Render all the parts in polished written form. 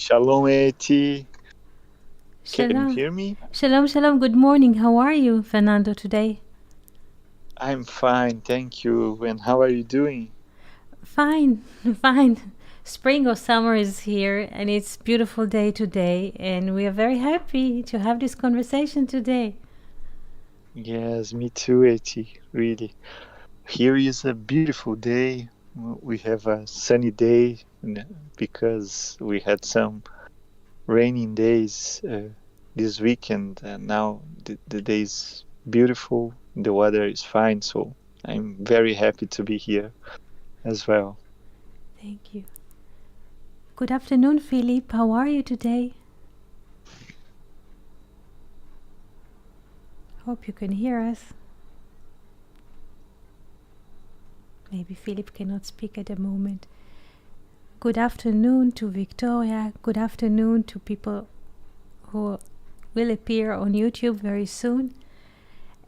Shalom, Eti. Can you Shalom. hear me? Shalom, shalom. Good morning. How are you, Fernando, today? I'm fine, thank you. And how are you doing? Fine, fine. Spring or summer is here and it's beautiful day today and we are very happy to have this conversation today. Yes, me too, Eti. Really. Here is a beautiful day. We have a sunny day because we had some raining days this weekend, and now the day is beautiful. The weather is fine, so I'm very happy to be here as well. Thank you. Good afternoon, Philip. How are you today? Hope you can hear us. Maybe Philip cannot speak at the moment. Good afternoon to Victoria. Good afternoon to people who will appear on YouTube very soon.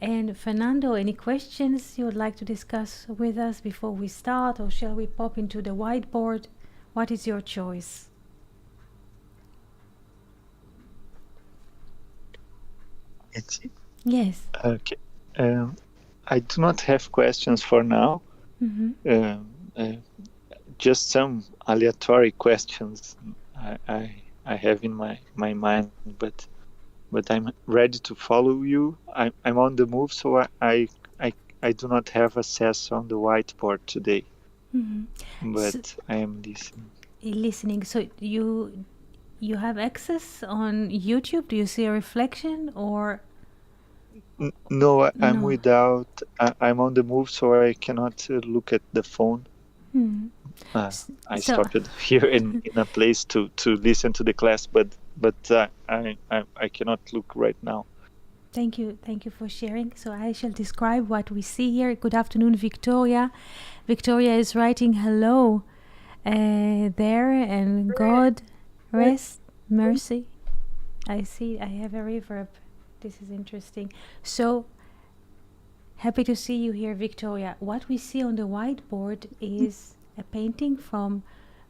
And Fernando, any questions you would like to discuss with us before we start, or shall we pop into the whiteboard? What is your choice? Eti? Yes. Okay. Um, I do not have questions for now. Mm-hmm. Just some aleatory questions I have in my mind, but I'm ready to follow you. I'm on the move, so I do not have access on the whiteboard today, So, but I am listening. listening. So you have access on YouTube? Do you see a reflection or No, I'm no? without. I'm on the move, so I cannot look at the phone. Hmm. I So stopped here in a place to listen to the class, but I cannot look right now. thank you for sharing. So I shall describe what we see here. Good afternoon, Victoria. Victoria is writing hello there, and God rest mercy. I see. I have a reverb. This is interesting. So happy to see you here, Victoria. What we see on the whiteboard is a painting from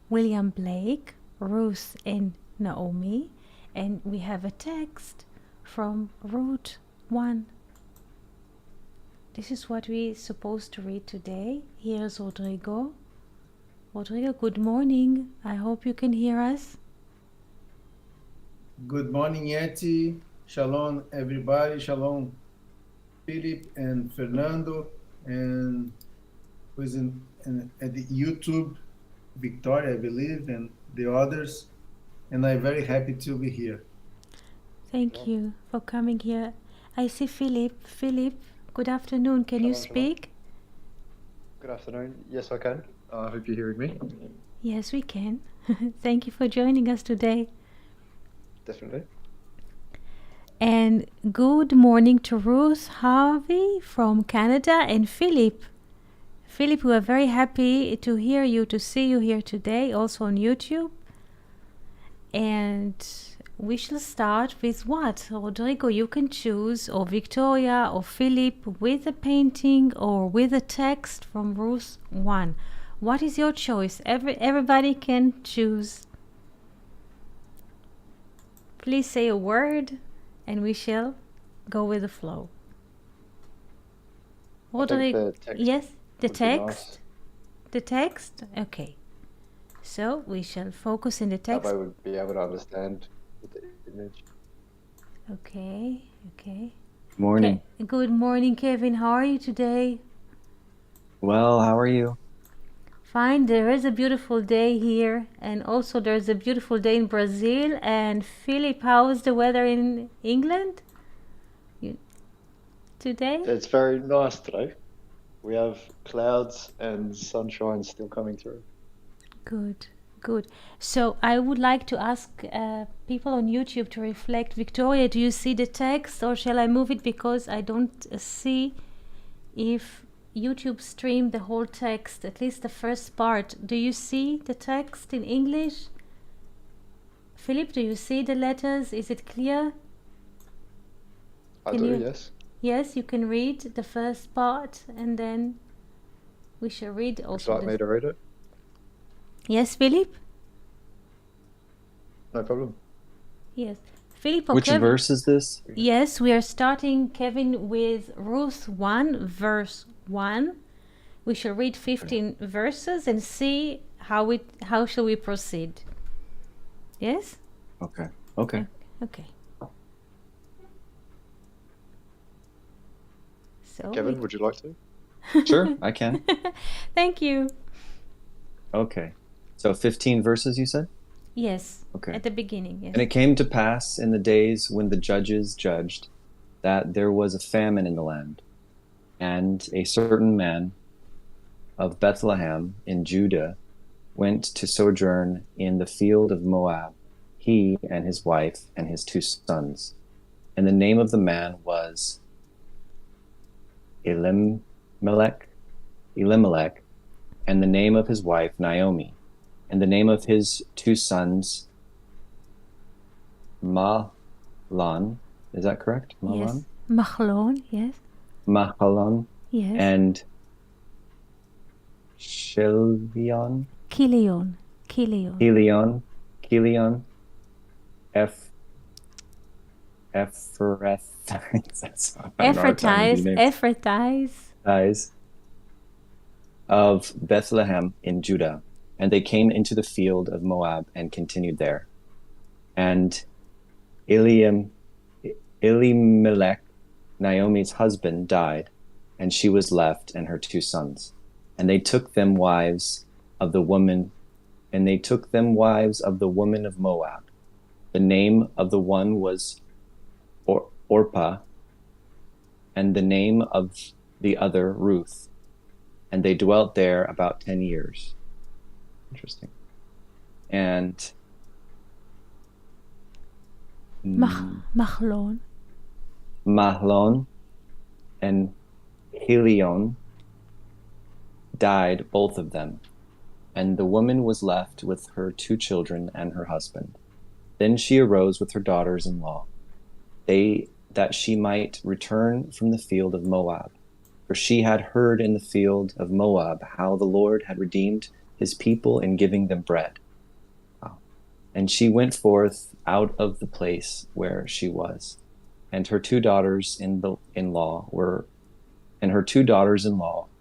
William Blake, Ruth and Naomi, and we have a text from Ruth 1. This is what we're supposed to read today. Here's Rodrigo. Rodrigo, good morning. I hope you can hear us. Good morning, Yeti. Shalom, everybody. Shalom, Philip and Fernando, and who's at the YouTube, Victoria, I believe, and the others. And I'm very happy to be here. Thank you for coming here. I see Philip. Philip, good afternoon. Can you Shalom, shalom. speak? Good afternoon. Yes, I can. I hope you're hearing me. Yes, we can. Thank you for joining us today. Definitely. And good morning to Ruth Harvey from Canada and Philip. Philip, we are very happy to hear you, to see you here today, also on YouTube. And we shall start with what? Rodrigo, you can choose, or Victoria or Philip, with a painting or with a text from Ruth 1. What is your choice? Everybody can choose. Please say a word and we shall go with the flow. I think the text yes, the would be text. nice. The text? Okay. So we shall focus in the That text. way we'd be able to understand with the image. Okay, okay. Morning. Good morning, Kevin. How are you today? Well, how are you? Fine. There is a beautiful day here, and also there's a beautiful day in Brazil. And Philip, how is the weather in England today? It's very nice today. We have clouds and sunshine still coming through. Good, good. So I would like to ask people on YouTube to reflect. Victoria, do you see the text, or shall I move it because I don't see if YouTube streamed the whole text, at least the first part. Do you see the text in English? Philip, do you see the letters? Is it clear? I do, yes. Yes, you can read the first part and then we shall read Would also. you like me to read it? Yes, Philip? No problem. Yes. Philip or Which Kevin? verse is this? Yes, we are starting, Kevin, with Ruth 1, verse 1. We shall read 15 verses and see how shall we proceed. Yes? Okay. Okay. Okay. So Kevin, would you like to? Sure, I can. Thank you. Okay. So 15 verses, you said? Yes. Okay. At the beginning, yes. And it came to pass in the days when the judges judged that there was a famine in the land. And a certain man of Bethlehem in Judah went to sojourn in the field of Moab, he and his wife and his 2 sons. And the name of the man was Elimelech, and the name of his wife Naomi, and the name of his 2 sons Mahlon. Is that correct? Mahlon? Yes. Machlon, yes. Mahlon. Yes. And Chilion. Kilion. Ephrathites of Bethlehem in Judah. And they came into the field of Moab and continued there. And Elimelech, Naomi's husband, died, and she was left and her 2 sons. And they took them wives of the woman of Moab. The name of the one was Orpah, and the name of the other Ruth. And they dwelt there about 10 years. Interesting. And Machlon and Helion died, both of them. And the woman was left with her 2 children and her husband. Then she arose with her daughters-in-law, that she might return from the field of Moab. For she had heard in the field of Moab how the Lord had redeemed his people in giving them bread. And she went forth out of the place where she was, and her 2 daughters-in-law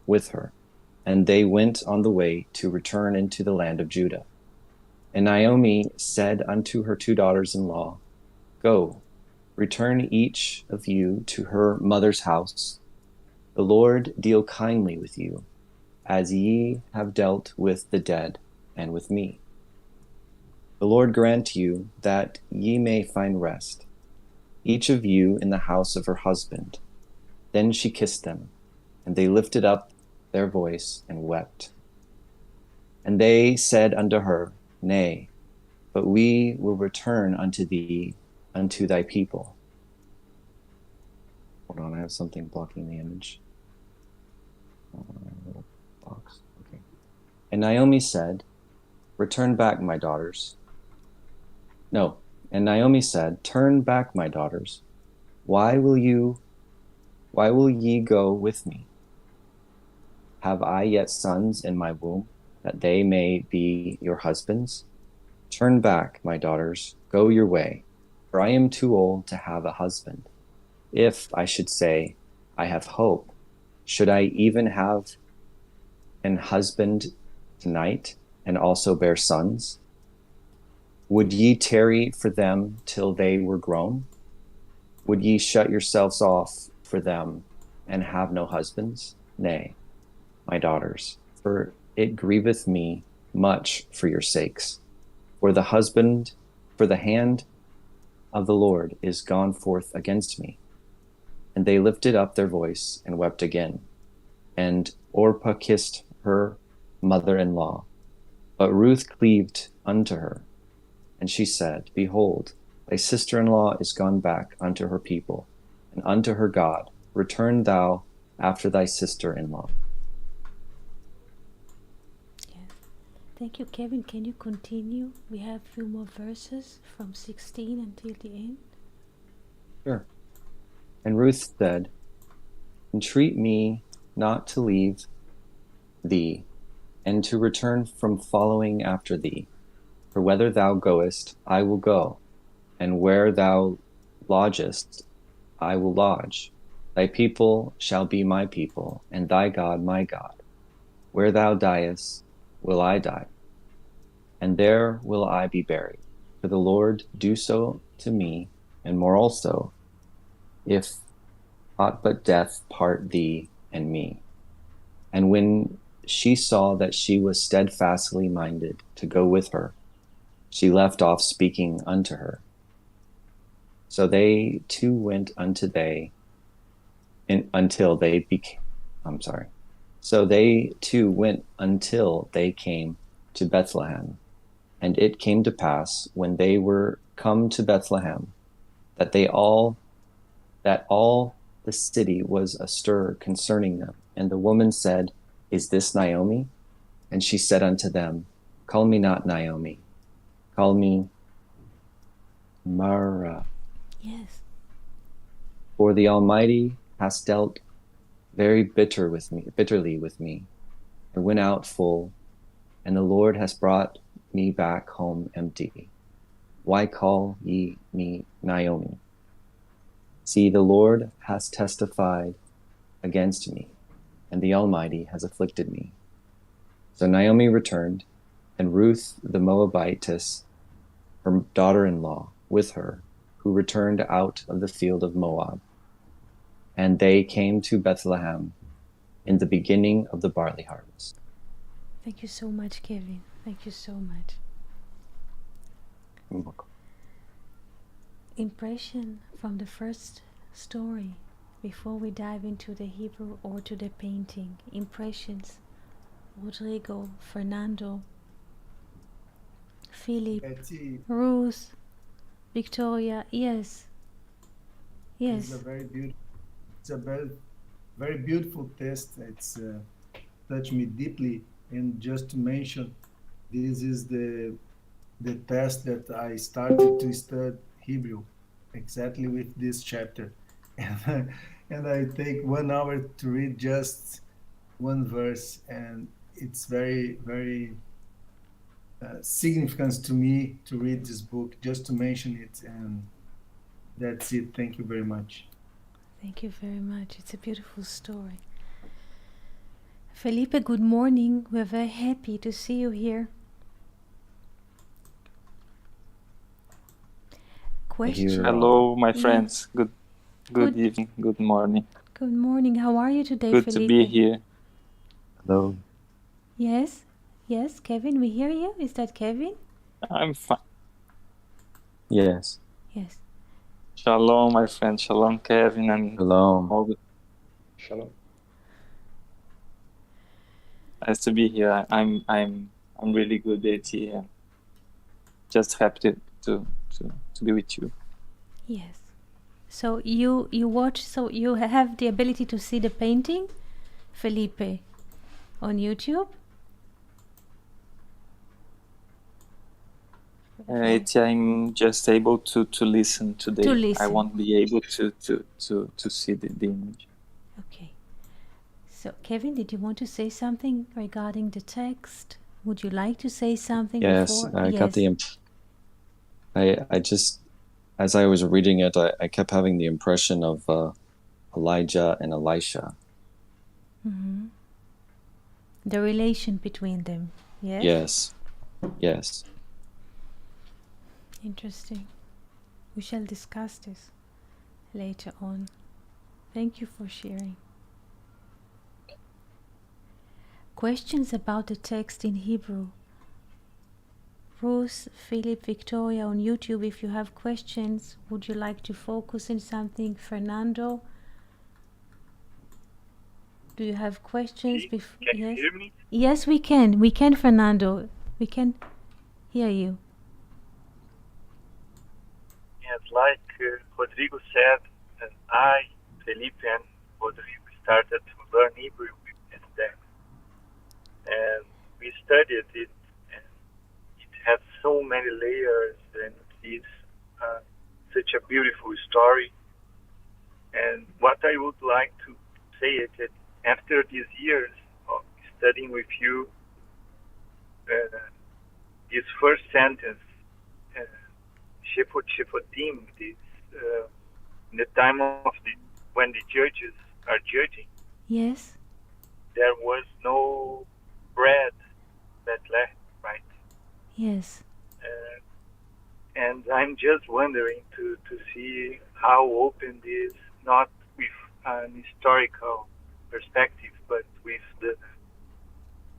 with her, and they went on the way to return into the land of Judah. And Naomi said unto her 2 daughters-in-law, Go, return each of you to her mother's house. The Lord deal kindly with you, as ye have dealt with the dead and with me. The Lord grant you that ye may find rest, each of you in the house of her husband. Then she kissed them, and they lifted up their voice and wept. And they said unto her, Nay, but we will return unto thee, unto thy people. Hold on, I have something blocking the image. Little box. Okay. And Naomi said, Return back, my daughters. No. And Naomi said, Turn back, my daughters. Why will ye go with me? Have I yet sons in my womb, that they may be your husbands? Turn back, my daughters, go your way, for I am too old to have a husband. If I should say, I have hope, should I even have an husband tonight, and also bear sons? Would ye tarry for them till they were grown? Would ye shut yourselves off for them, and have no husbands? Nay, my daughters, for it grieveth me much for your sakes. For the hand of the Lord is gone forth against me. And they lifted up their voice and wept again. And Orpah kissed her mother-in-law, but Ruth cleaved unto her. And she said, Behold, thy sister-in-law is gone back unto her people, and unto her God. Return thou after thy sister-in-law. Thank you, Kevin. Can you continue? We have a few more verses from 16 until the end. Sure. And Ruth said, Entreat me not to leave thee, and to return from following after thee. For whither thou goest, I will go, and where thou lodgest, I will lodge. Thy people shall be my people, and thy God my God. Where thou diest, will I die, and there will I be buried. For the Lord do so to me, and more also, if aught but death part thee and me. And when she saw that she was steadfastly minded to go with her, she left off speaking unto her. So they two went until they became. So they two went until they came to Bethlehem. And it came to pass, when they were come to Bethlehem, that all the city was astir concerning them. And the woman said, Is this Naomi? And she said unto them, Call me not Naomi, call me Mara. Yes. For the Almighty has dealt very bitterly with me, and went out full, and the Lord has brought me back home empty. Why call ye me Naomi? See, the Lord has testified against me, and the Almighty has afflicted me. So Naomi returned, and Ruth the Moabitess, her daughter-in-law, with her, who returned out of the field of Moab. And they came to Bethlehem in the beginning of the barley harvest. Thank you so much, Kevin. Thank you so much. Impression from the first story before we dive into the Hebrew or to the painting. Impressions. Rodrigo, Fernando, Philip, Betty, Ruth, Victoria. Yes. it's Yes. a very, very beautiful text. It's touched me deeply. And just to mention, this is the test that I started to study Hebrew exactly with this chapter, and I take 1 hour to read just one verse, and it's very very significant to me to read this book. Just to mention it, and that's it. Thank you very much. Thank you very much. It's a beautiful story. Felipe, good morning. We're very happy to see you here. Question. Hello, my Yeah. friends. Good Good- evening. Good morning. Good morning. How are you today, Good Felipe? to be here. Hello. Yes. Yes, Kevin, we hear you. Is that Kevin? I'm fine. Yes. Yes. Shalom, my friend. Shalom, Kevin, and Shalom. all the Shalom. nice to be here. I'm really good at it. And just happy to be with you. Yes. So you watch. So you have the ability to see the painting, Felipe, on YouTube. I'm just able to listen today. To listen. I won't be able to see the image. Okay. So Kevin, did you want to say something regarding the text? Would you like to say something Yes, before? I got the. I just, as I was reading it, I kept having the impression of Elijah and Elisha. Mm-hmm. The relation between them. Yes. Yes. Yes. Interesting. We shall discuss this later on. Thank you for sharing. Questions about the text in Hebrew. Ruth, Philip, Victoria on YouTube, if you have questions, would you like to focus on something? Fernando, do you have questions? Can you hear me? Yes, we can. We can, Fernando. We can hear you. Yes, like Rodrigo said, and I, Felipe, and Rodrigo started to learn Hebrew with this text. And we studied it, and it has so many layers, and it's such a beautiful story. And what I would like to say is that after these years of studying with you, this first sentence, Shefot Shefotim, this in the time of when the judges are judging, Yes. there was no bread that left, right? Yes. And I'm just wondering to see how open this, not with an historical perspective, but with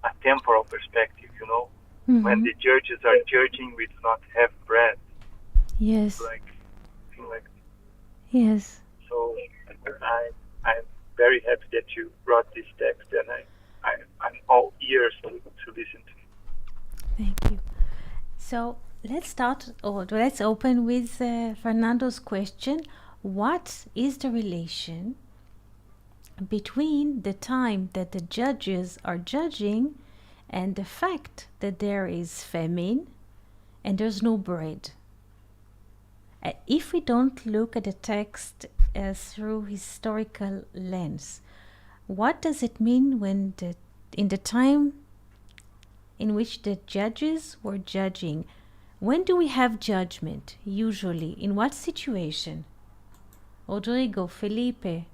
a temporal perspective, you know? When the judges are judging, we do not have bread. Yes. Like, Yes. so I'm very happy that you brought this text, and I'm all ears to listen to it. Thank you. So let's open with Fernando's question. What is the relation between the time that the judges are judging and the fact that there is famine and there's no bread? If we don't look at the text through historical lens, what does it mean when in the time in which the judges were judging? When do we have judgment? Usually, in what situation? Rodrigo, Felipe,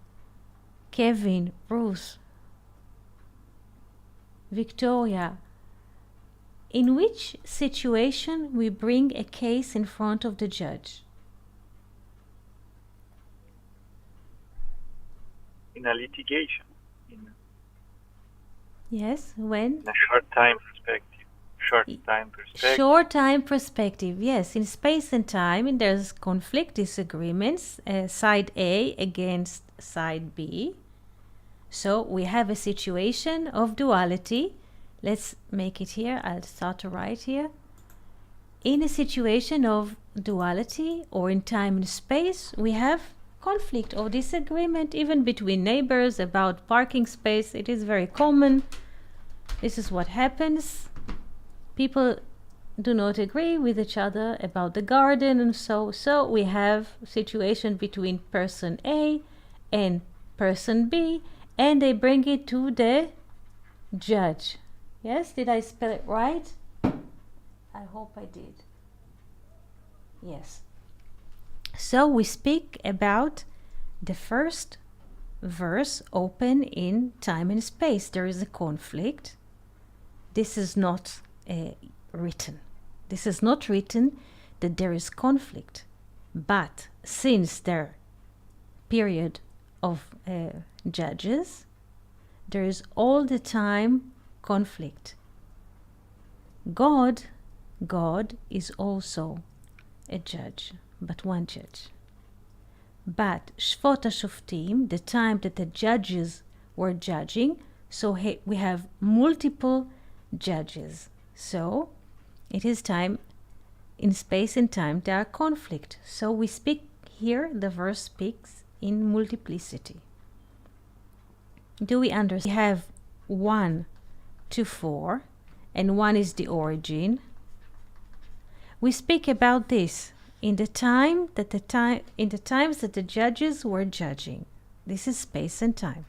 Kevin, Ruth, Victoria. In which situation we bring a case in front of the judge? In a litigation, Yes, when? in a short time perspective. Short time perspective, yes. In space and time, and there's conflict, disagreements, side A against side B. So we have a situation of duality. Let's make it here. I'll start to write here. In a situation of duality or in time and space, we have conflict or disagreement even between neighbors about parking space. It is very common. This is what happens. People do not agree with each other about the garden, and so we have situation between person A and person B, and they bring it to the judge. Yes, did I spell it right? I hope I did. Yes. So we speak about the first verse open in time and space. There is a conflict. This is not written. This is not written that there is conflict. But since their period of judges, there is all the time conflict. God is also a judge, but one judge. But Shvot HaShoftim, the time that the judges were judging, so we have multiple judges. So it is time, in space and time, there are conflict. So we speak here, the verse speaks in multiplicity. Do we understand? We have 1 to 4, and 1 is the origin. We speak about this in the times that the judges were judging. This is space and time.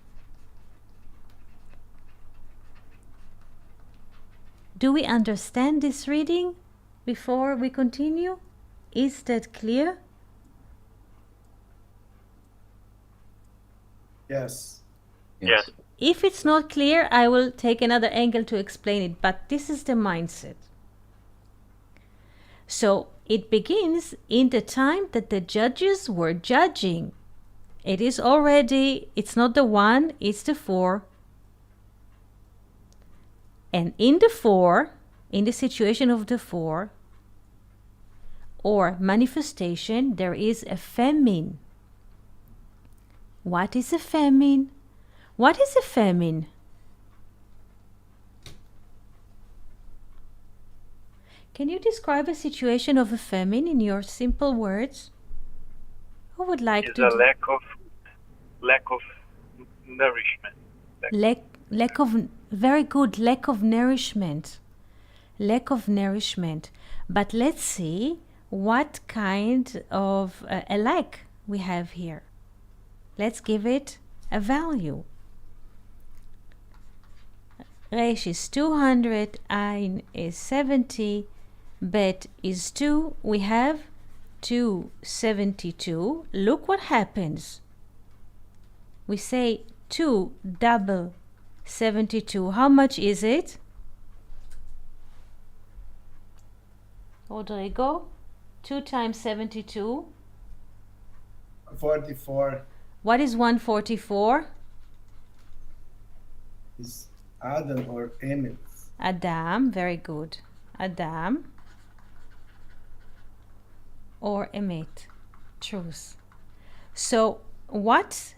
Do we understand this reading before we continue? Is that clear? Yes. Yes. If it's not clear, I will take another angle to explain it, but this is the mindset. So it begins in the time that the judges were judging. It's not the 1, it's the 4. And in the 4, in the situation of the 4, or manifestation, there is a famine. What is a famine? What is a famine? Can you describe a situation of a famine in your simple words? Who would like It's to? a lack of nourishment. Lack of, very good, lack of nourishment. Lack of nourishment. But let's see what kind of a lack we have here. Let's give it a value. Resh is 200, Ain is 70, Bet is 2. We have 272. Look what happens. We say 2 double 72. How much is it? Rodrigo? 2 times 72. 44 What is 144? is Adam or Emmett. Adam, very good. Adam or Emet, truth. So what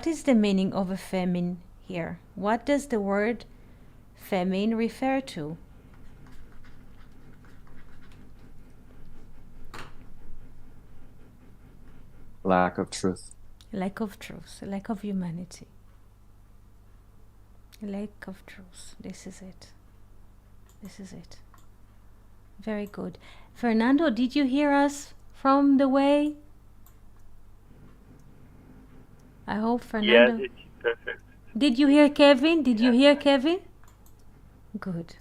is the meaning of a famine here? What does the word famine refer to? Lack of truth. Lack of truth, lack of humanity. Lack of truth. This is it. This is it. Very good. Fernando, did you hear us from the way? I hope Fernando. Yes, it's perfect. Did you hear Kevin? Did you hear Kevin? Good.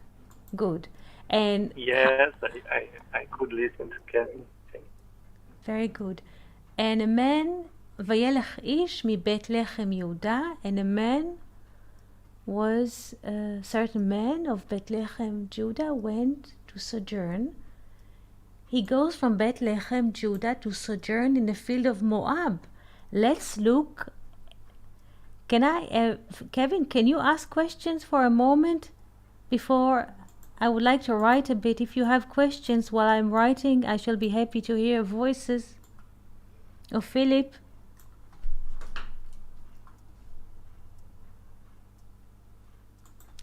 Good. And Yes, I could listen to Kevin. very good. And a man, וילך איש מבית לחם יהודה, and a man was, a certain man of Bethlehem, Judah, went to sojourn. He goes from Bethlehem, Judah, to sojourn in the field of Moab. Let's look. Kevin, can you ask questions for a moment? Before, I would like to write a bit. If you have questions while I'm writing, I shall be happy to hear voices of Philip.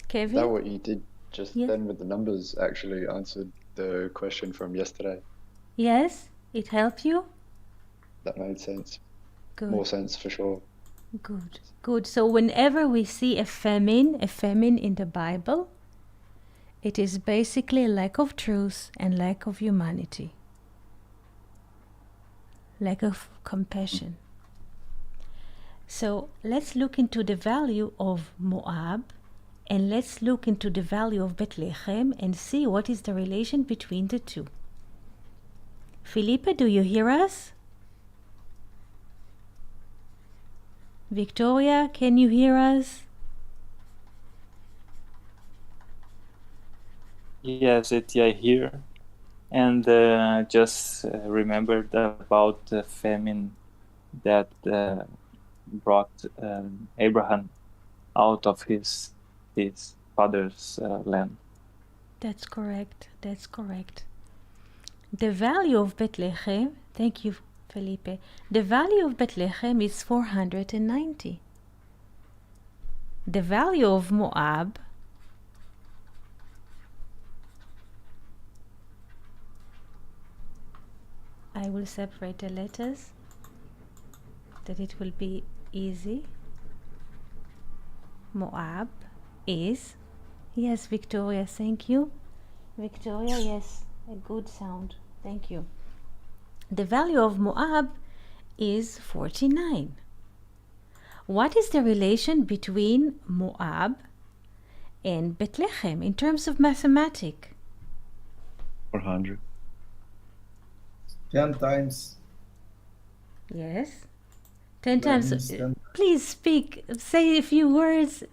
Kevin? That what you did just Yeah. then with the numbers actually answered the question from yesterday. Yes? It helped you? That made sense. Good. More sense for sure. Good, good. So whenever we see a famine in the Bible, it is basically a lack of truth and lack of humanity, lack of compassion. So let's look into the value of Moab, and let's look into the value of Bethlehem and see what is the relation between the two. Felipe, do you hear us? Victoria, can you hear us? Yes, I hear. And just remembered about the famine that brought Abraham out of his father's land. That's correct. That's correct. The value of Bethlehem, thank you, Felipe. The value of Bethlehem is 490. The value of Moab, I will separate the letters that it will be easy. Moab is, yes, Victoria, thank you. Victoria, yes, a good sound. Thank you. The value of Moab is 49. What is the relation between Moab and Bethlehem in terms of mathematics? 400. 10 times. Yes. 10 That means times. 10. Please speak. Say a few words.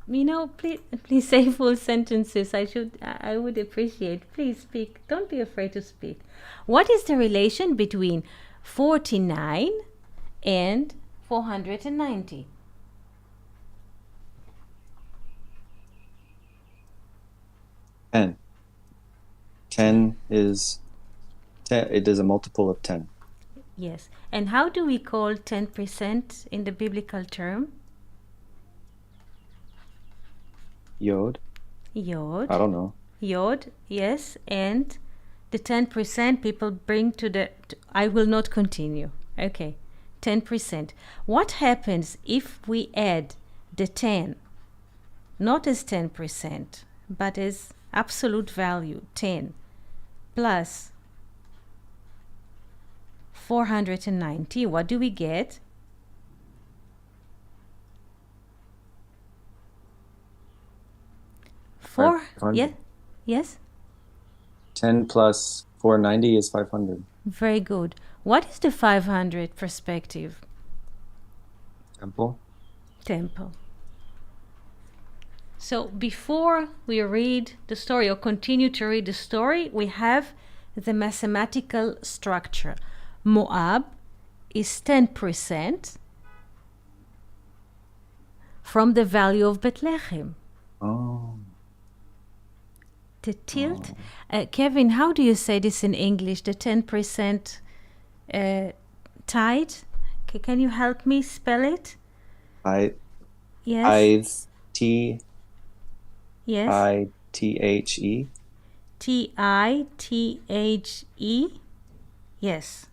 Please say full sentences. I would appreciate. Please speak. Don't be afraid to speak. What is the relation between 49 and 490? Ten. 10 is 10. It is a multiple of 10. Yes. And how do we call 10% in the biblical term? Yod. Yod. I don't know. Yod, yes. And the 10% people bring to the... I will not continue. Okay. 10%. What happens if we add the 10, not as 10%, but as absolute value, 10, plus 490, what do we get? Four, 500. yeah, yes? 10 plus 490 is 500. Very good. What is the 500 perspective? Temple. Temple. So before we read the story or continue to read the story, we have the mathematical structure. Moab is 10% from the value of Bethlehem. Oh. The tilt. Kevin, how do you say this in English? The 10% tithe? Can you help me spell it? Yes. T-I-T-H-E. Yes. T-I-T-H-E. Yes.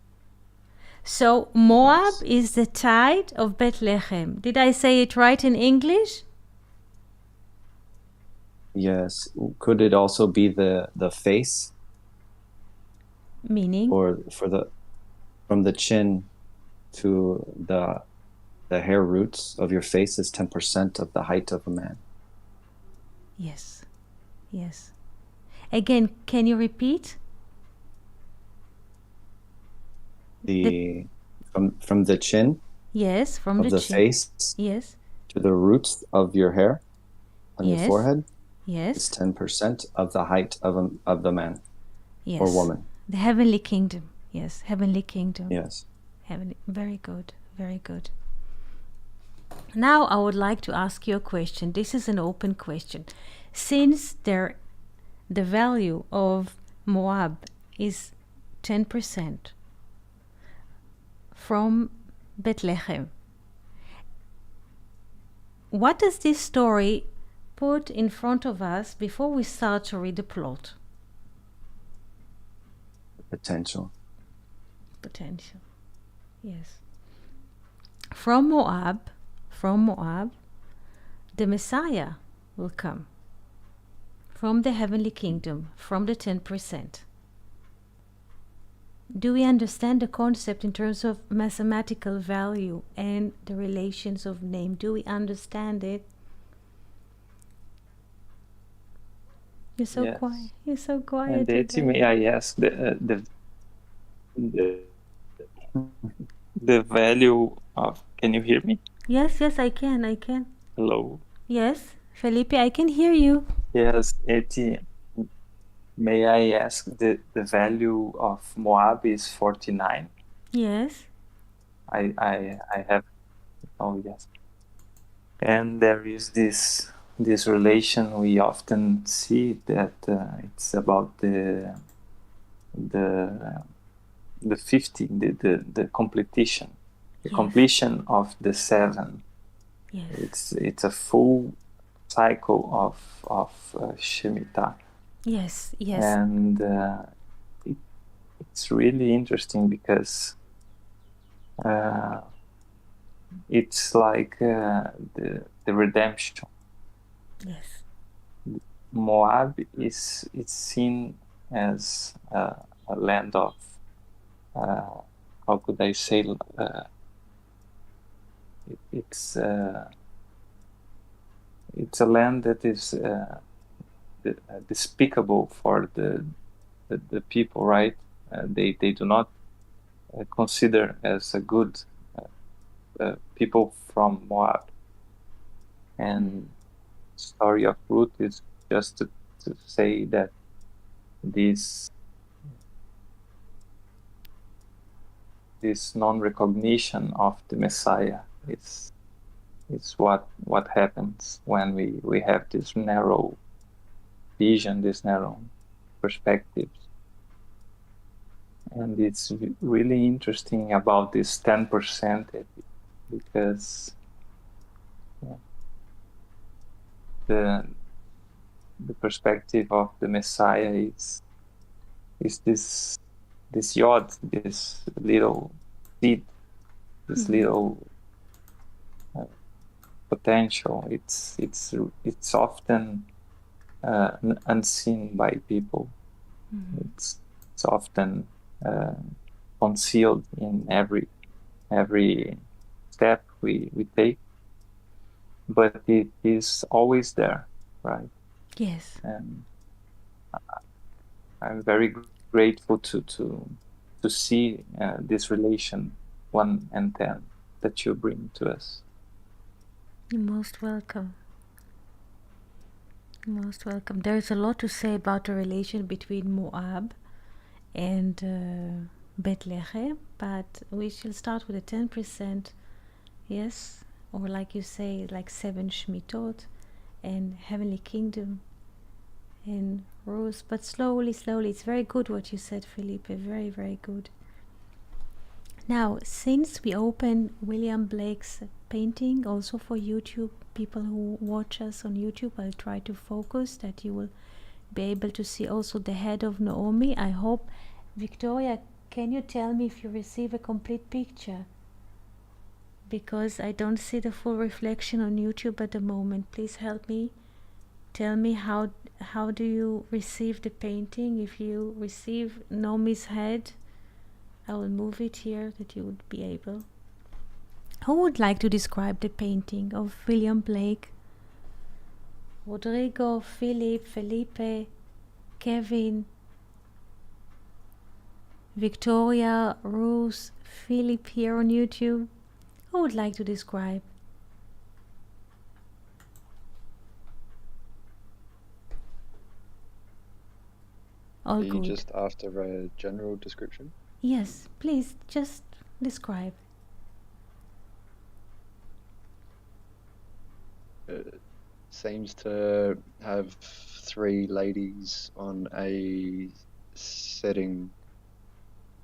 So Moab is the tithe of Bethlehem. Did I say it right in English? Yes. Could it also be the face? Meaning? Or from the chin to the hair roots of your face is 10% of the height of a man. Yes. Yes. Again, can you repeat? From the chin. Yes, from of the chin. face. Yes. To the roots of your hair on your forehead. Yes. Is 10% of the height of the man. Yes. Or woman. The heavenly kingdom. Yes, heavenly kingdom. Yes. Heavenly. Very good. Very good. Now I would like to ask you a question. This is an open question. Since the value of Moab is 10% from Bethlehem, what does this story put in front of us before we start to read the plot? Potential. Yes. From Moab, the Messiah will come. From the heavenly kingdom, from the 10%. Do we understand the concept in terms of mathematical value and the relations of name? Do we understand it? You're so Yes. quiet. You're so quiet. And Eti, may I ask the value of? Can you hear me? Yes, I can. Hello. Yes, Felipe, I can hear you. Yes, Eti. May I ask the value of Moab is 49? Yes. I have. Oh yes. And there is this relation we often see that it's about the 50, the completion, the completion of the 7. Yes. It's a full cycle of Shemitah. Yes. And it's really interesting because it's like the redemption. Yes. Moab is seen as a land of how could I say it's a land that is despicable for the people, right? They do not consider as a good people from Moab. And story of Ruth is just to say that this non-recognition of the Messiah is what happens when we have this narrow vision, this narrow perspectives. And it's really interesting about this 10% because the perspective of the Messiah is this yod, this little seed, this little potential. It's often unseen by people. It's often concealed in every step we take, but it is always there, right? Yes. And I'm very grateful to see this relation 1 and 10 that you bring to us. You're most welcome. Most welcome. There's a lot to say about the relation between Moab and Bethlehem, but we shall start with the 10%, yes, or like you say, like 7 Shmitot and Heavenly Kingdom and Ruth, but slowly, slowly. It's very good what you said, Felipe, very, very good. Now, since we opened William Blake's painting also for YouTube, people who watch us on YouTube, I'll try to focus that you will be able to see also the head of Naomi. I hope, Victoria, can you tell me if you receive a complete picture? Because I don't see the full reflection on YouTube at the moment. Please help me. Tell me how do you receive the painting? If you receive Naomi's head, I will move it here that you would be able. Who would like to describe the painting of William Blake? Rodrigo, Philip, Felipe, Kevin, Victoria, Ruth, Philip here on YouTube. Who would like to describe? All Are you good. just after a general description? Yes, please just describe. It seems to have 3 ladies on a setting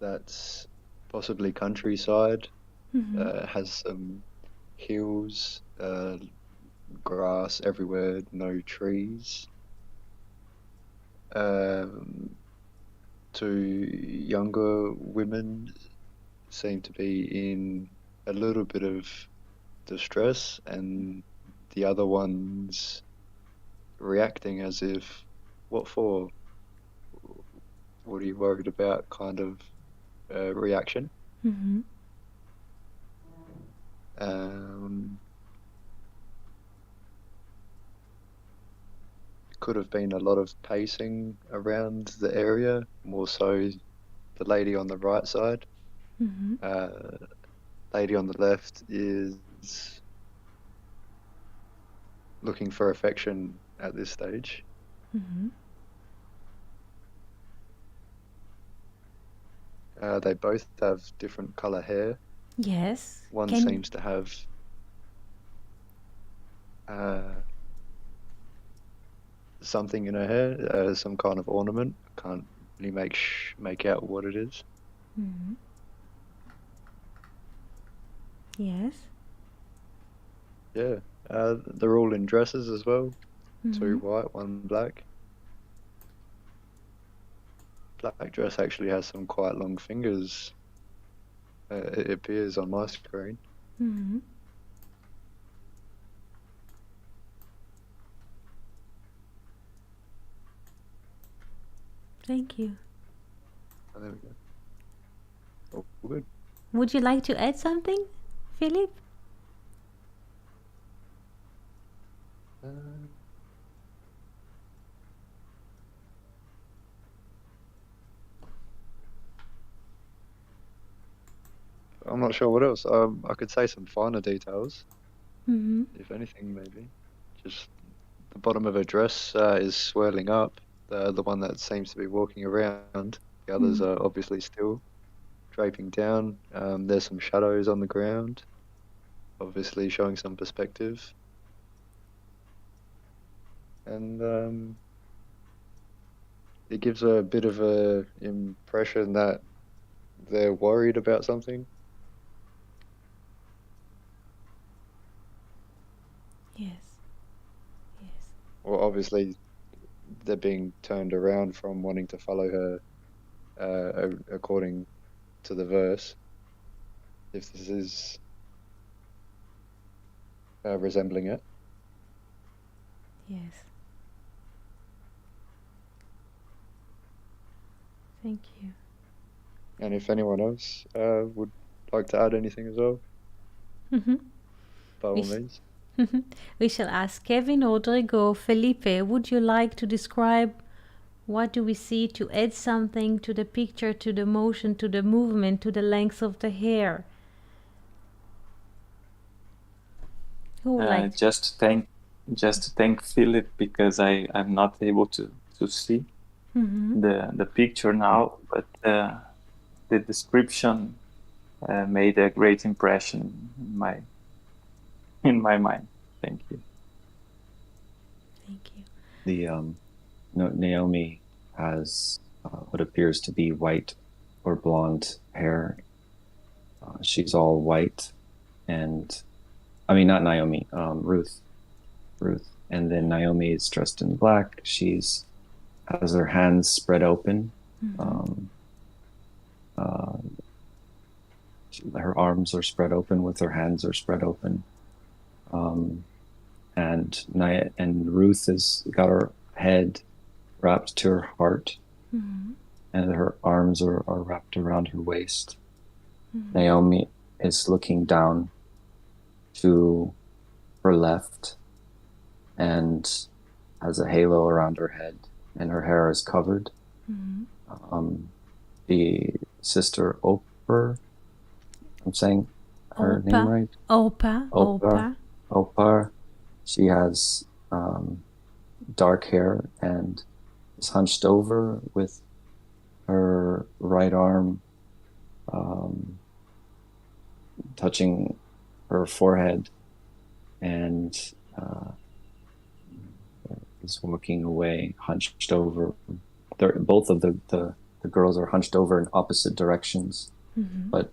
that's possibly countryside. Has some hills, grass everywhere, no trees. 2 younger women seem to be in a little bit of distress, and the other one's reacting as if, what for? What are you worried about? Kind of reaction. Could have been a lot of pacing around the area, more so the lady on the right side. Lady on the left is looking for affection at this stage. They both have different color hair. Yes. One seems to have something in her hair, some kind of ornament. Can't really make out what it is. Yes. Yeah, they're all in dresses as well. 2 white, 1 black. Black dress actually has some quite long fingers. It appears on my screen. Thank you. Oh, there we go. Oh, good. Would you like to add something, Philip? I'm not sure what else. I could say some finer details, if anything, maybe. Just the bottom of her dress is swirling up. The one that seems to be walking around. The others are obviously still draping down. There's some shadows on the ground, obviously showing some perspective. And it gives a bit of a impression that they're worried about something. Yes. Yes. Well, obviously, they're being turned around from wanting to follow her according to the verse. If this is resembling it. Yes. Thank you. And if anyone else would like to add anything as well, by all means. We shall ask Kevin, Rodrigo, Felipe. Would you like to describe What do we see to add something to the picture, to the motion, to the movement, to the length of the hair? Who would like Just to thank Philip, because I'm not able to see the picture now, but the description made a great impression in my mind. Thank you. Thank you. The Naomi has what appears to be white or blonde hair. She's all white, and I mean not Naomi, Ruth, and then Naomi is dressed in black. She's has her hands spread open. Her arms are spread open, with her hands are spread open. And Ruth has got her head wrapped to her heart, and her arms are wrapped around her waist. Naomi is looking down to her left and has a halo around her head, and her hair is covered. The sister Oprah, I'm saying her name right? Oprah. She has dark hair and is hunched over with her right arm touching her forehead, and is walking away hunched over. Both of the girls are hunched over in opposite directions, but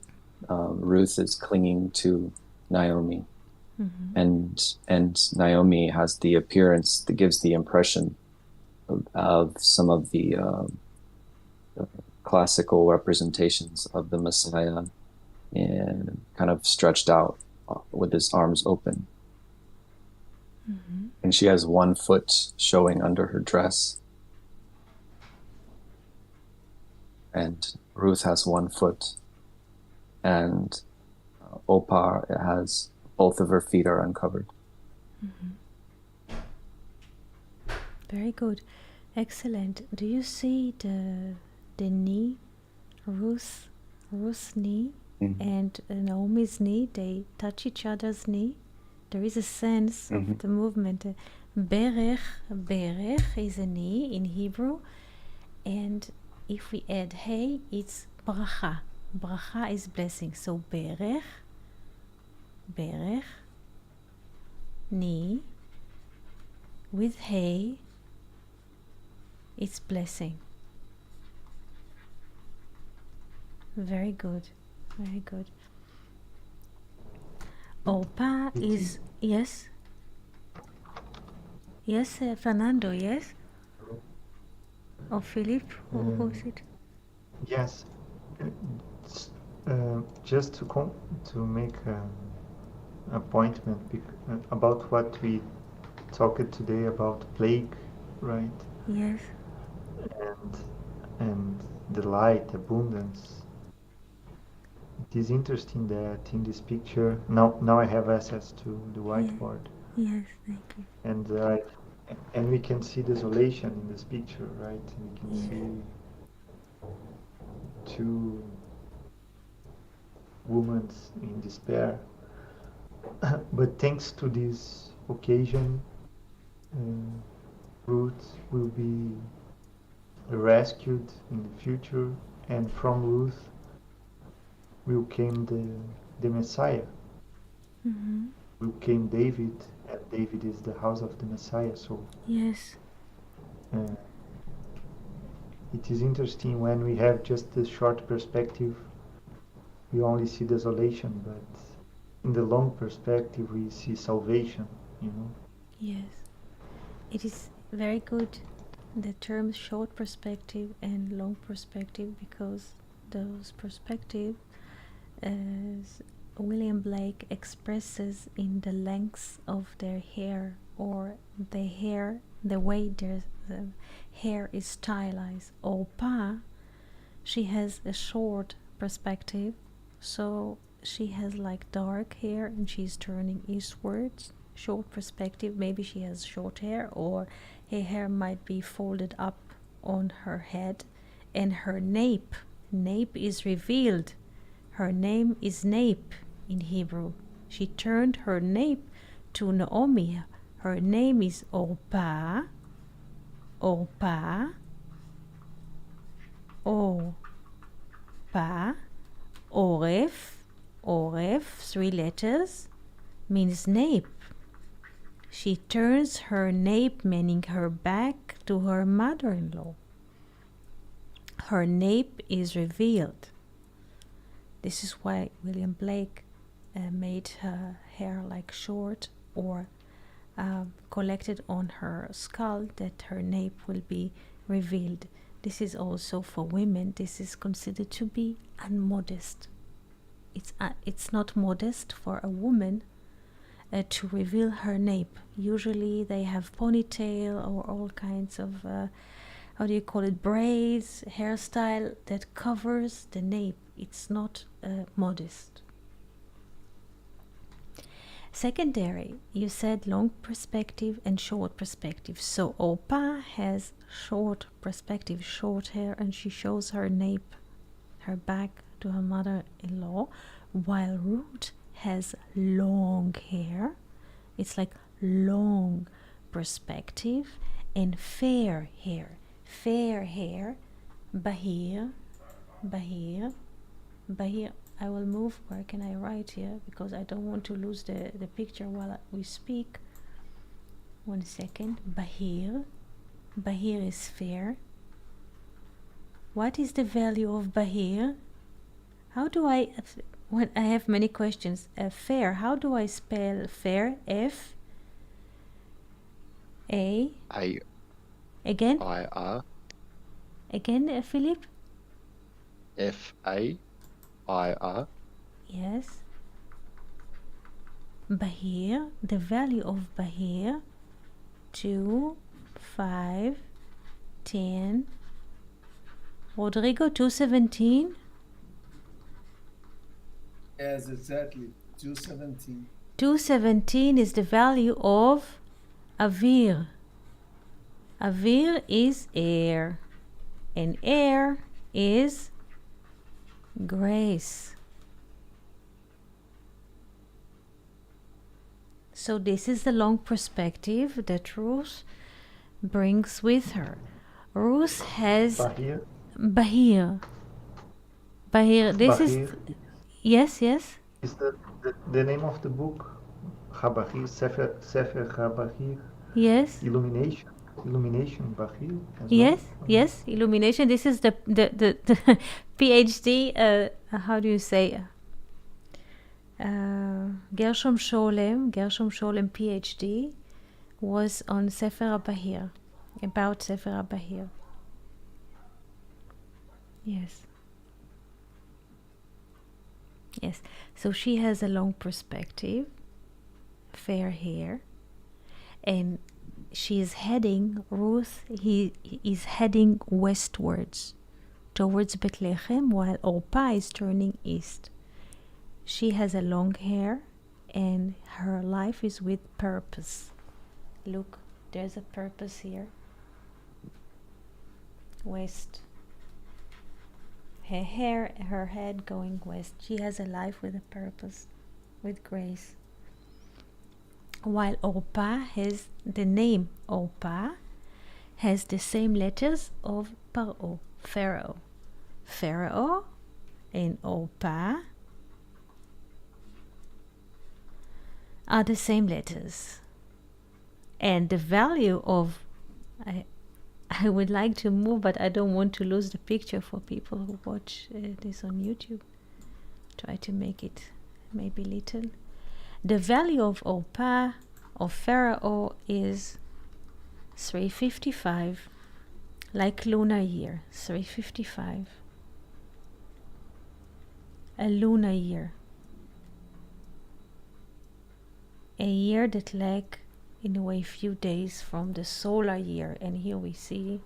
Ruth is clinging to Naomi. And Naomi has the appearance that gives the impression of some of the classical representations of the Messiah, and kind of stretched out with his arms open. And she has one foot showing under her dress, and Ruth has one foot, and Opa has both of her feet are uncovered. Very good. Excellent. Do you see the knee, Ruth's knee and Naomi's knee? They touch each other's knee. There is a sense of the movement. Berech is a knee in Hebrew, and if we add hey, it's bracha. Bracha is blessing. So berech, knee, with hey, it's blessing. Very good, very good. Opa is, yes, Fernando, yes? Or Philip, who is it? Yes, just to make a point about what we talked today about plague, right? Yes. And the light, abundance. It is interesting that in this picture, now I have access to the whiteboard. Yes, thank you. And we can see desolation in this picture, right? We can see two women in despair. But thanks to this occasion, Ruth will be rescued in the future, and from Ruth will came the Messiah. Will came David, and David is the house of the Messiah. So yes, it is interesting when we have just the short perspective, we only see desolation, but in the long perspective we see salvation, you know. Yes, it is very good, the terms short perspective and long perspective, because those perspectives, as William Blake expresses in the lengths of their hair, or the hair, the way the hair is stylized. Opa, she has a short perspective, so she has like dark hair and she's turning eastwards. Short perspective, maybe she has short hair, or her hair might be folded up on her head, and her nape is revealed. Her name is Nape in Hebrew. She turned her nape to Naomi. Her name is Orpah, Orpah, Orpah, Oref, Oref, 3 letters, means nape. She turns her nape, meaning her back, to her mother-in-law. Her nape is revealed. This is why William Blake made her hair like short or collected on her skull, that her nape will be revealed. This is also for women. This is considered to be unmodest. It's not modest for a woman to reveal her nape. Usually they have ponytail or all kinds of how do you call it, braids, hairstyle that covers the nape. It's not modest. Secondary, you said long perspective and short perspective. So Orpah has short perspective, short hair, and she shows her nape, her back, to her mother-in-law, while Ruth has long hair. It's like long perspective and fair hair. Fair hair, bahir, bahir, bahir. I will move. Where can I write here? Because I don't want to lose the picture while we speak. 1 second. Bahir. Bahir is fair. What is the value of bahir? How do I... When I have many questions. Fair. How do I spell fair? F A again? I-R. Again, Philip? F-A-I-R. Yes. Bahir, the value of Bahir, 2, 5, 10. Rodrigo, 217? Yes, exactly. 217. 217 is the value of Avir. Avir is air, and air is grace. So this is the long perspective that Ruth brings with her. Ruth has Bahir. Bahir. Bahir. This is Bahir yes. is the name of the book. Habahir, Sefer Habahir. Yes. Illumination Bahir as Yes, well. yes, illumination. This is the PhD. How do you say? Gershom Sholem PhD was on Sefer HaBahir, about Sefer HaBahir. Yes. Yes. So she has a long perspective, fair hair, and she is heading, Ruth, he is heading westwards towards Bethlehem, while Orpah is turning east. She has a long hair and her life is with purpose. Look, there's a purpose here. West. Her hair, her head going west. She has a life with a purpose, with grace. While Orpah has the name Orpah has the same letters of Paro, Pharaoh. Pharaoh and Orpah are the same letters. And the value of I would like to move, but I don't want to lose the picture for people who watch this on YouTube. Try to make it maybe little. The value of Orpah, of Pharaoh, is 355, like lunar year, 355. A lunar year. A year that lack in a way few days from the solar year, and here we see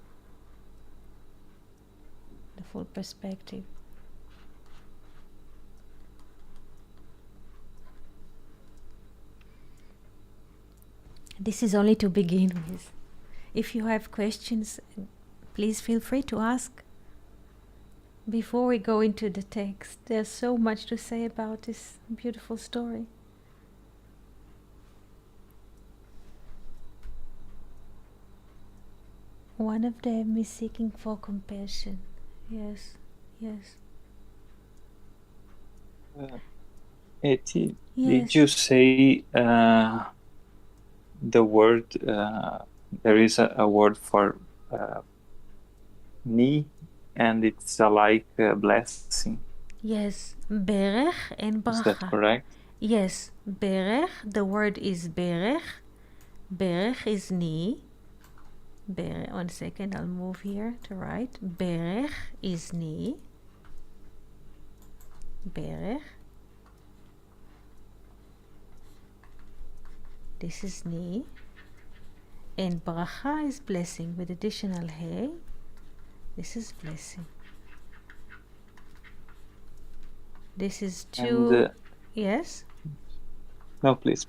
the full perspective. This is only to begin with. If you have questions, Please feel free to ask. Before we go into the text, there's so much to say about this beautiful story. One of them is seeking for compassion. Yes, yes. Eti, Yes. did you say the word, there is a word for ni, and it's like blessing. Yes, berech and Is that bracha. correct? Yes, berech, the word is berech. Berech is ni. Berech, 1 second, I'll move here to right. Berech is ni. Berech. This is ni. And bracha is blessing with additional hey. This is blessing. This is two. And, yes. No, please.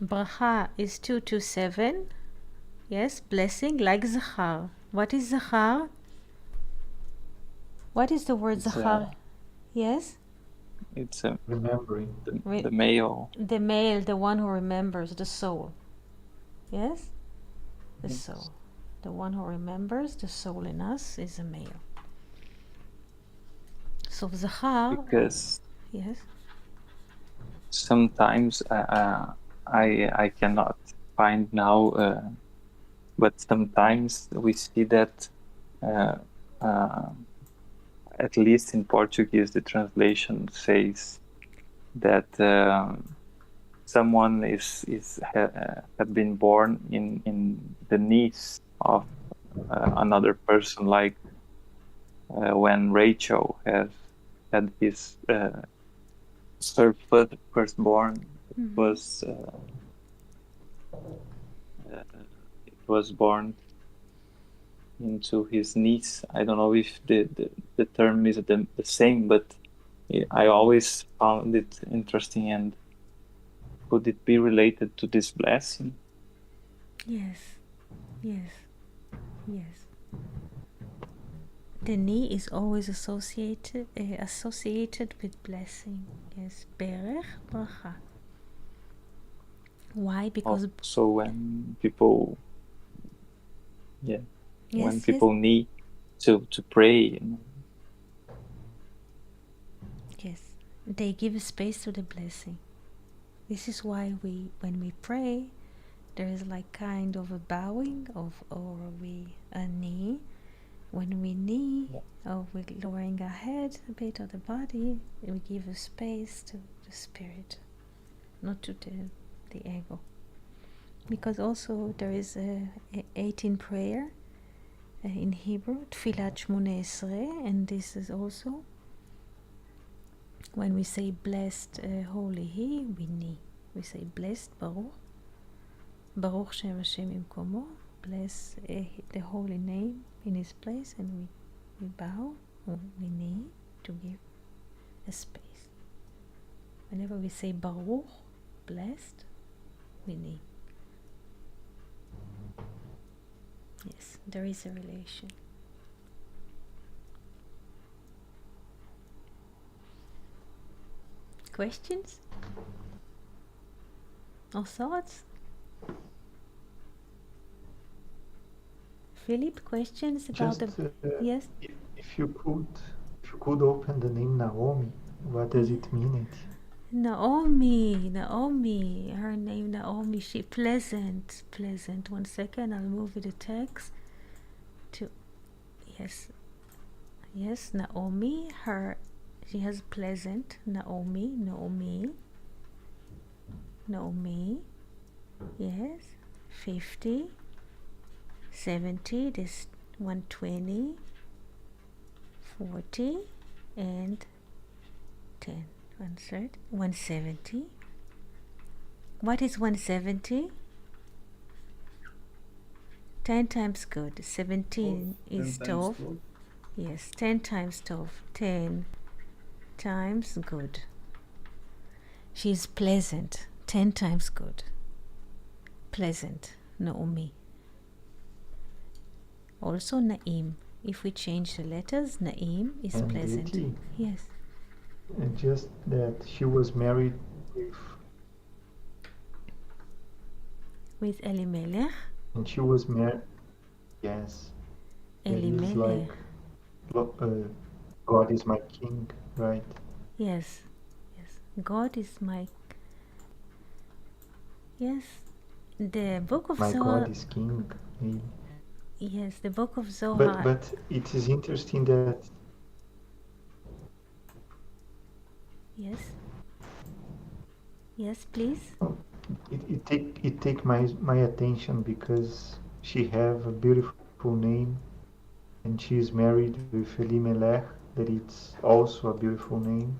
Bracha is 227. Yes, blessing like zachar. What is zachar? What is the word zachar? Yes? It's Remembering. the male. The male, the one who remembers, the soul. Yes? The soul. The one who remembers, the soul in us, is a male. So zachar. Because yes. Sometimes I cannot find now, but sometimes we see that at least in Portuguese the translation says that someone had been born in the knees of another person, like when Rachel had his her firstborn. It was born into his knees. I don't know if the term is the same, but I always found it interesting. And could it be related to this blessing? Yes. The knee is always associated with blessing. Yes, berech bracha. Why? Because so when people, when people need to pray, yes, they give space to the blessing. This is why when we pray, there is like kind of a bowing a knee. When we knee, or we're lowering our head a bit of the body, we give a space to the spirit, not to the ego. Because also there is a 18 prayer in Hebrew, Tfilat Shmoneh Esrei, and this is also when we say blessed, holy He, we knee. We say blessed Baruch, Baruch Shem Hashem Imkomo, bless the holy name in His place, and we bow, or we knee to give a space. Whenever we say Baruch, blessed, we knee. Yes, there is a relation. Questions? Or thoughts? Philip, questions about yes? If you could open the name Naomi, what does it mean? Naomi, her name Naomi, she pleasant. 1 second, I'll move the text to, yes, Naomi, she has pleasant, Naomi, yes, 50, 70, this 120, 40, and 10. 170. What is 170? 10 times good. 17 is tov. Yes, 10 times tov. 10 times good. She's pleasant. 10 times good. Pleasant. Naomi. Also Naim. If we change the letters, Naim is And pleasant. Eti, Yes. and just that she was married With Elimelech. and she was married. Yes, that is Elimelech. like God is my king, right? Yes. Yes. God is my. Yes. The book of My God Zohar. is king. Maybe. Yes, the book of Zohar. But it is interesting that Yes. Yes, please. it take my attention because she have a beautiful name and she is married with Elimelech, that it's also a beautiful name.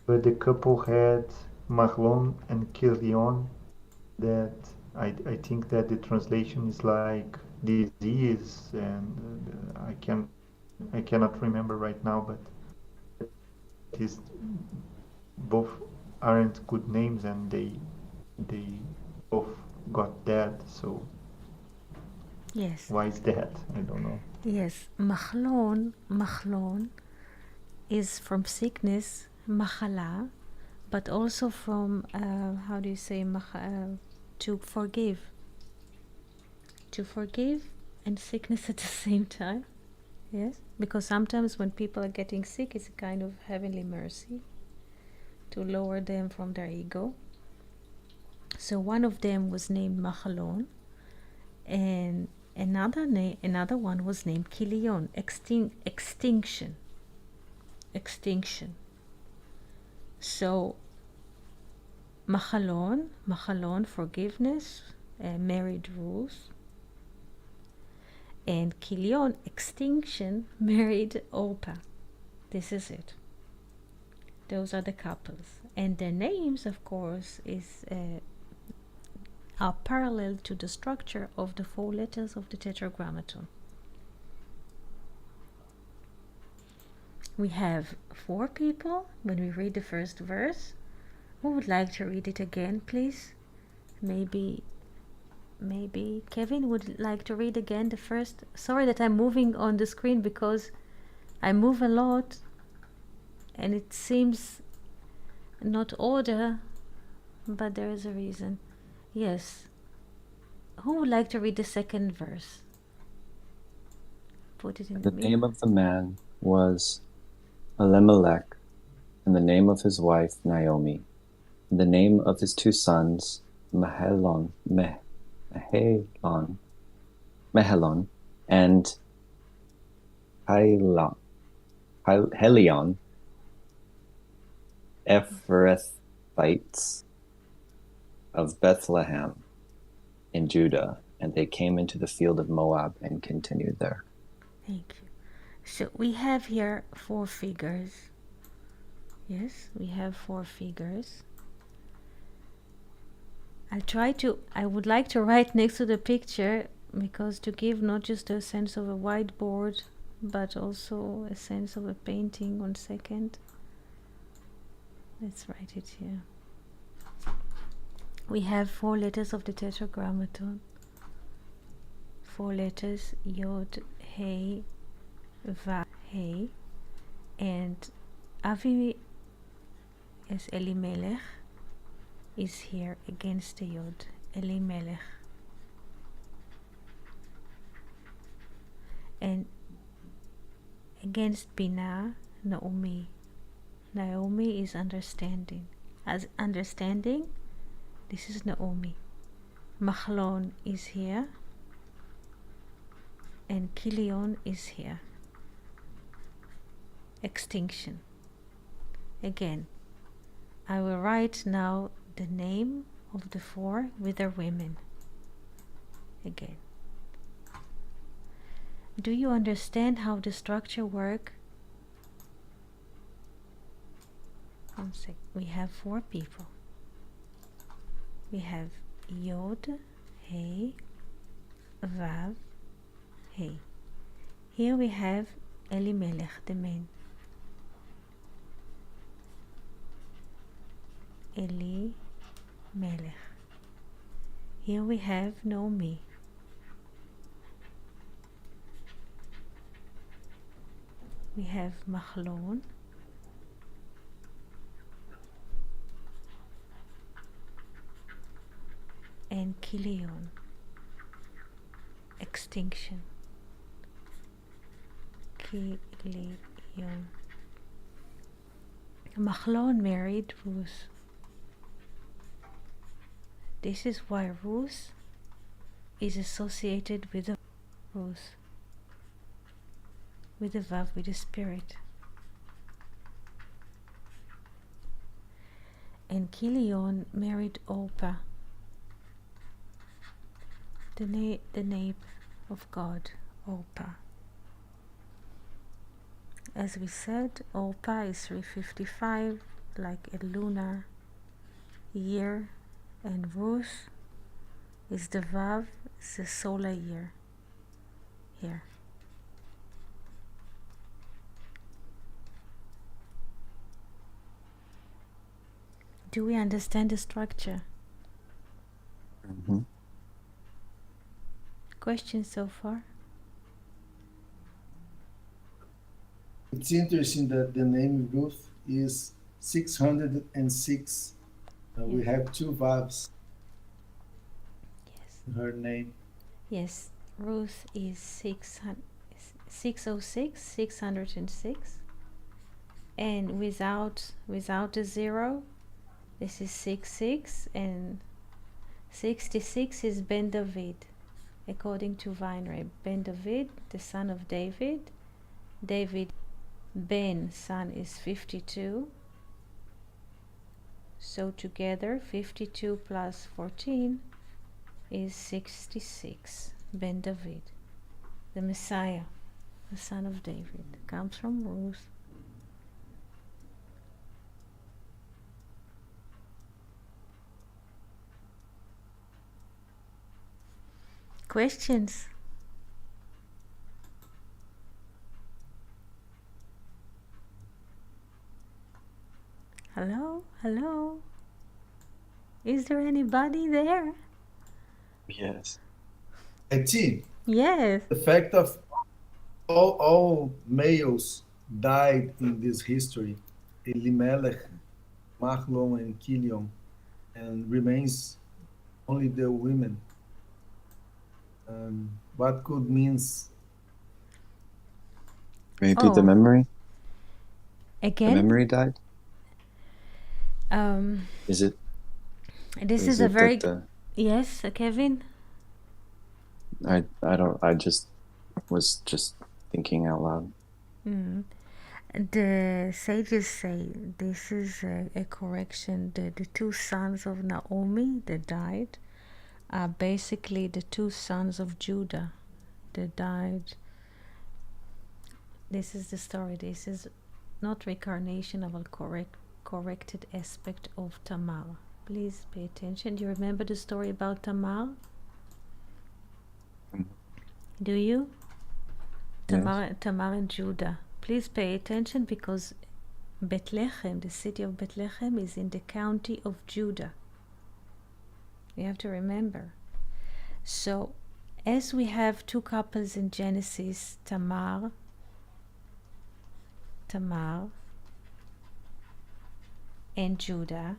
But the couple had Mahlon and Kilion, that I think that the translation is like disease, and I cannot remember right now, but it is both aren't good names, and they both got dead. So Yes. why is that? I don't know. Yes. Machlon is from sickness, machala, but also from, how do you say, to forgive. To forgive and sickness at the same time. Yes. Because sometimes when people are getting sick, it's a kind of heavenly mercy to lower them from their ego. So one of them was named Machalon, and another one was named Kilion, extinction. So Machalon, forgiveness, married Ruth, and Kilion, extinction, married Orpah. This is it. Those are the couples, and their names, of course, are parallel to the structure of the 4 letters of the Tetragrammaton. We have 4 people when we read the first verse. Who would like to read it again, please? Maybe Kevin would like to read again the first. Sorry that I'm moving on the screen because I move a lot and it seems not order, but there is a reason. Yes. Who would like to read the second verse? Put it in the The middle. name of the man was Elimelech, and the name of his wife Naomi, and the name of his 2 sons Mahelon, and Helion, Ephrathites of Bethlehem in Judah, and they came into the field of Moab and continued there. Thank you. So we have here 4 figures. Yes, we have 4 figures. I would like to write next to the picture, because to give not just a sense of a whiteboard, but also a sense of a painting on second. Let's write it here. We have 4 letters of the Tetragrammaton. 4 letters, Yod, He, Vav, He, and Avi, as Elimelech, is here against the Yod, Elimelech. And against Binah, Naomi. Naomi is understanding. As understanding, this is Naomi. Machlon is here, and Kilion is here. Extinction. Again, I will write now the name of the 4 with their women. Again. Do you understand how the structure works? One sec. We have 4 people. We have Yod, He, Vav, He. Here we have Elimelech, the man. Elimelech. Here we have Naomi. we have Machlon, and Kilion, extinction. Kilion. Machlon married Ruth. This is why Ruth is associated with the Ruth, with the Vav, with the spirit. And Kilion married Orpah, the name of God, Orpah. As we said, Orpah is 355, like a lunar year, and Ruth is the Vav, is the solar year here. Do we understand the structure? Mm-hmm. Questions so far? It's interesting that the name Ruth is 606. We have two vowels Yes. in her name. Yes, Ruth is 606, 606, and without a zero, this is 66, and 66 is Ben David, according to Weinreb. Ben David, the son of David. David, Ben, son, is 52. So together, 52 plus 14 is 66. Ben David, the Messiah, the son of David, comes from Ruth. Questions? Hello? Hello? Is there anybody there? Yes. Eti, Yes. the fact of all males died in this history, Elimelech, Mahlon, and Kilion, and remains only the women. What could means? Maybe the memory. Again? The memory died. Is it? This is a very that yes, Kevin. I don't. I just was just thinking out loud. The sages say this is a correction. The two sons of Naomi that died are basically the two sons of Judah that died. This is the story. This is not reincarnation of a corrected aspect of Tamar. Please pay attention. Do you remember the story about Tamar? Do you? Yes. Tamar and Judah. Please pay attention because Bethlehem, the city of Bethlehem, is in the county of Judah. You have to remember. So, as we have two couples in Genesis, Tamar, and Judah,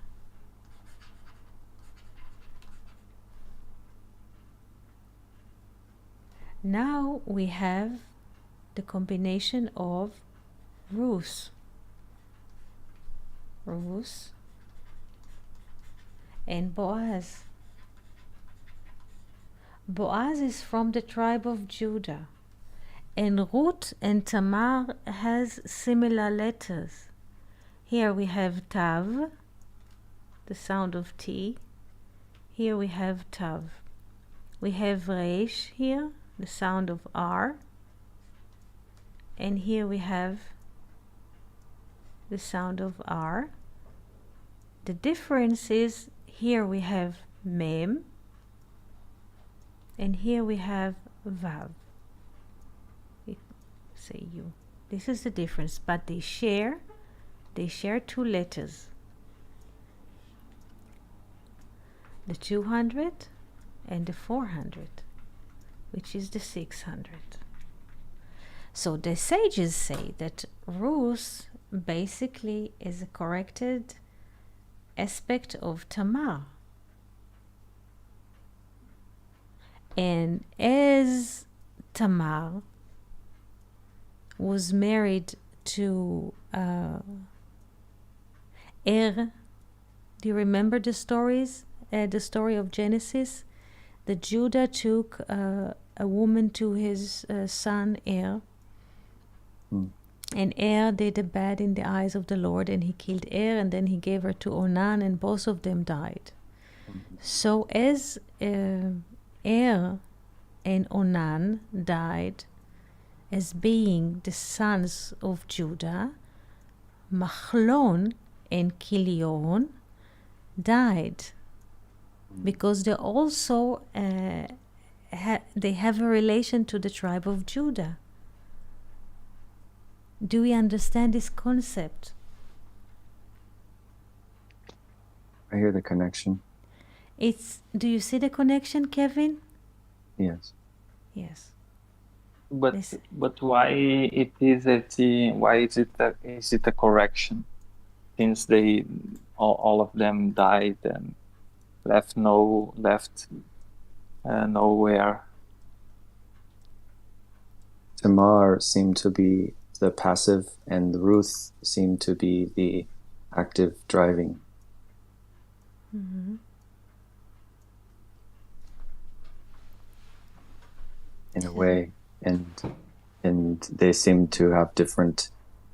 now we have the combination of Ruth and Boaz. Boaz is from the tribe of Judah, and Ruth and Tamar has similar letters. Here we have Tav, the sound of T. Here we have Tav. We have Reish here, the sound of R. And here we have the sound of R. The difference is here we have Mem, and here we have Vav. We say U. This is the difference, but they share two letters. The 200 and the 400, which is the 600. So the sages say that Ruth basically is a corrected aspect of Tamar. And as Tamar was married to Er, do you remember the stories? The story of Genesis? That Judah took a woman to his son Er, and Er did a bad in the eyes of the Lord, and he killed Er, and then he gave her to Onan, and both of them died. So as Er and Onan died as being the sons of Judah, Machlon and Kilion died because they also they have a relation to the tribe of Judah. Do we understand this concept? I hear the connection. Do you see the connection, Kevin? Yes. Yes. But why it is why is it a correction? Since they all of them died and left nowhere. Tamar seemed to be the passive, and Ruth seemed to be the active driving. Mm-hmm. In a way, and they seem to have different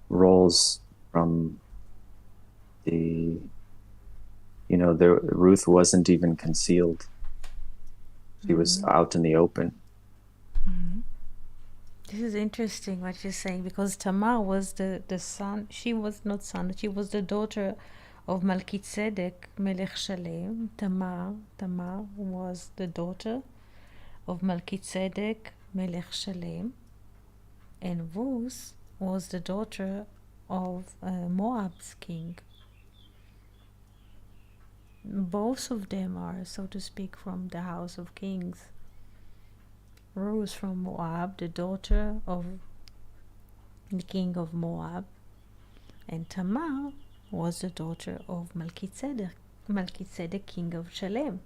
roles from the, Ruth wasn't even concealed. She was out in the open. Mm-hmm. This is interesting what you're saying, because Tamar was the son. She was not son. She was the daughter of Melchizedek, Melech Shalem. Tamar was the daughter of Melchizedek, Melech Shalem, and Ruth was the daughter of Moab's king. Both of them are, so to speak, from the house of kings. Ruth from Moab, the daughter of the king of Moab, and Tamar was the daughter of Melchizedek, king of Shalem.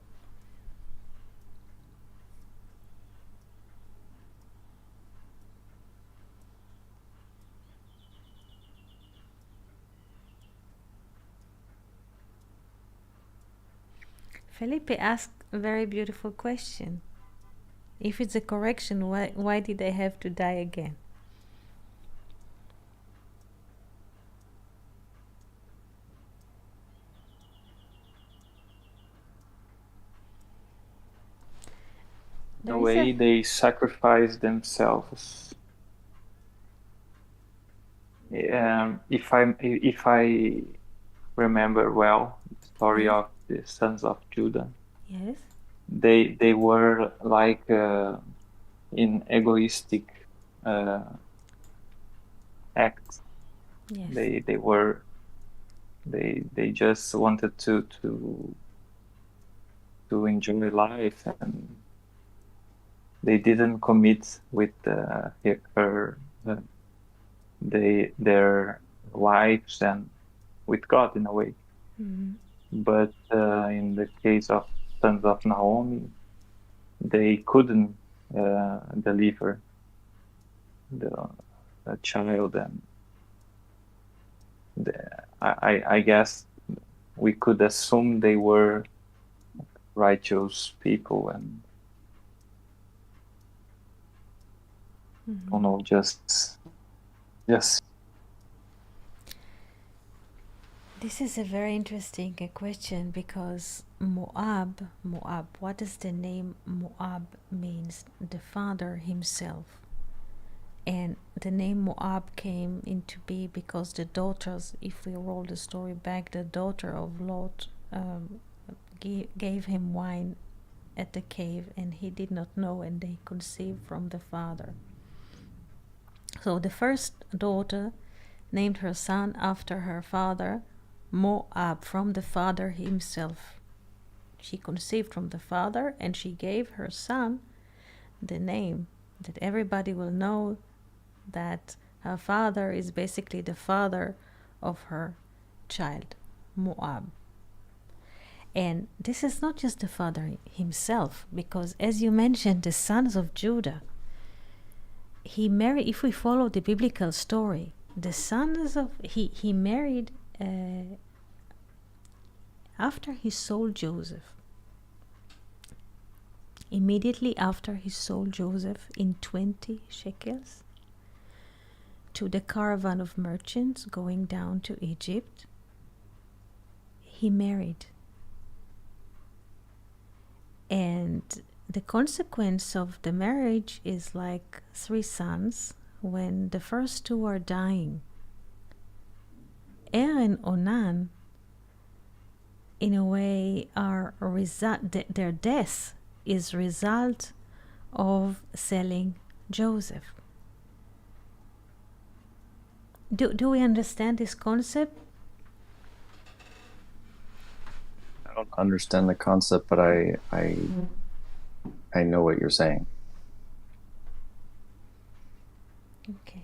Felipe asked a very beautiful question. If it's a correction, why did they have to die again? In a way, they sacrifice themselves. If I remember well, the story of the sons of Judah. Yes. They were like in egoistic acts. Yes. They just wanted to enjoy life, and they didn't commit with their wives and with God in a way. Mm-hmm. But in the case of sons of Naomi, they couldn't deliver the child, and I guess we could assume they were righteous people, and Mm-hmm. don't know, just This is a very interesting question, because Moab, what does the name Moab means? The father himself. And the name Moab came into be because the daughters, if we roll the story back, the daughter of Lot gave him wine at the cave, and he did not know, and they conceived from the father. So the first daughter named her son after her father, Moab, from the father himself. She conceived from the father, and she gave her son the name that everybody will know, that her father is basically the father of her child, Moab. And this is not just the father himself, because as you mentioned, the sons of Judah, he married, if we follow the biblical story, the sons of, he married after he sold Joseph. Immediately after he sold Joseph in 20 shekels to the caravan of merchants going down to Egypt, he married. And the consequence of the marriage is like 3 sons when the first 2 are dying. Er and Onan, in a way, are their death is result of selling Joseph. Do we understand this concept? I don't understand the concept, but I know what you're saying. Okay.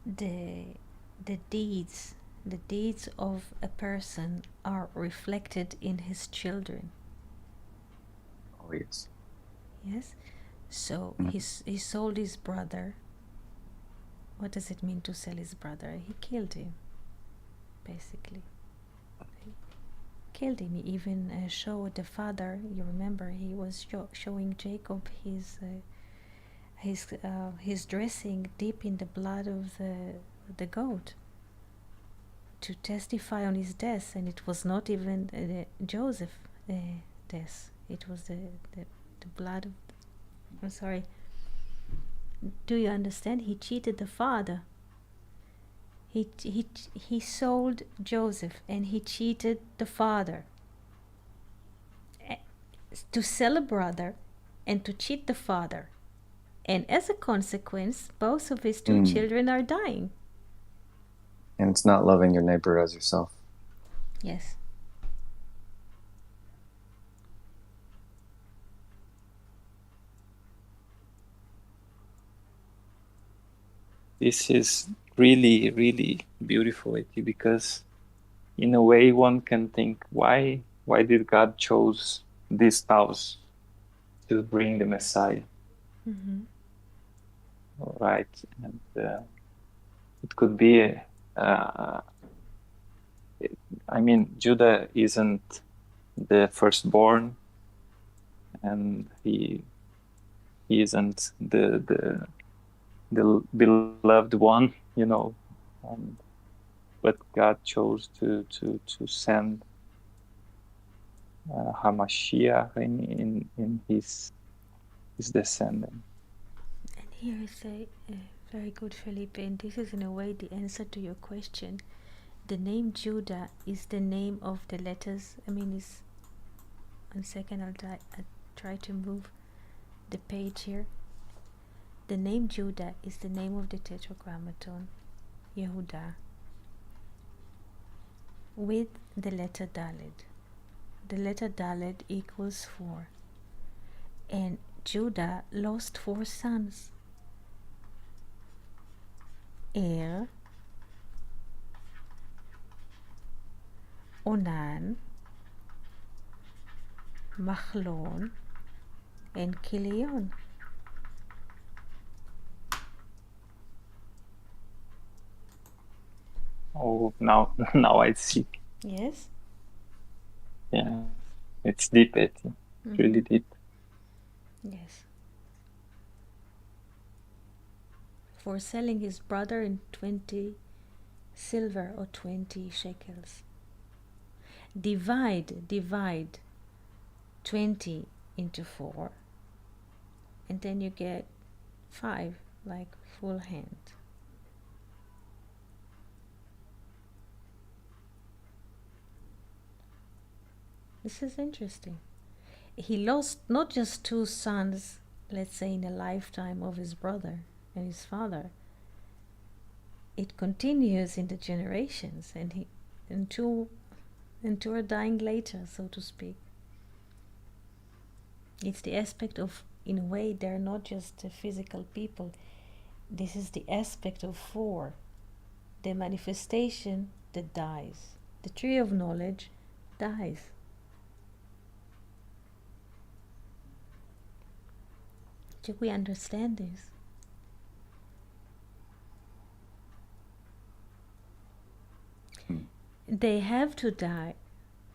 The deeds of a person are reflected in his children. Oh, yes. Yes. So he sold his brother. What does it mean to sell his brother? He killed him, basically. He killed him. He even showed the father. You remember, he was showing Jacob his dressing deep in the blood of the goat to testify on his death, and it was not even Joseph's death. It was the blood of. I'm sorry. Do you understand? He cheated the father. He sold Joseph and he cheated the father. To sell a brother and to cheat the father. And as a consequence, both of his 2 children are dying. And it's not loving your neighbor as yourself. Yes. This is really, really beautiful, because in a way one can think, why did God chose this house to bring the Messiah? Mm-hmm. All right, and it could be. I mean, Judah isn't the firstborn, and he isn't the beloved one, but God chose to send Hamashiach in his descendant. And here is a very good, Felipe, and this is in a way the answer to your question. The name Judah is the name of the letters. I mean, it's. 1 second, I'll try to move the page here. The name Judah is the name of the tetragrammaton, Yehuda, with the letter Dalet. The letter Dalet equals 4. And Judah lost 4 sons. Er, Onan, Machlon, and Kilion. Oh, now I see. Yes? Yeah, it's deep, It's really deep. Yes. For selling his brother in 20 silver or 20 shekels. Divide 20 into 4, and then you get 5, like full hand. This is interesting. He lost not just 2 sons, let's say, in a lifetime of his brother and his father. It continues in the generations, and two are dying later, so to speak. It's the aspect of, in a way, they're not just physical people. This is the aspect of four, the manifestation that dies. The tree of knowledge dies. Do we understand this? They have to die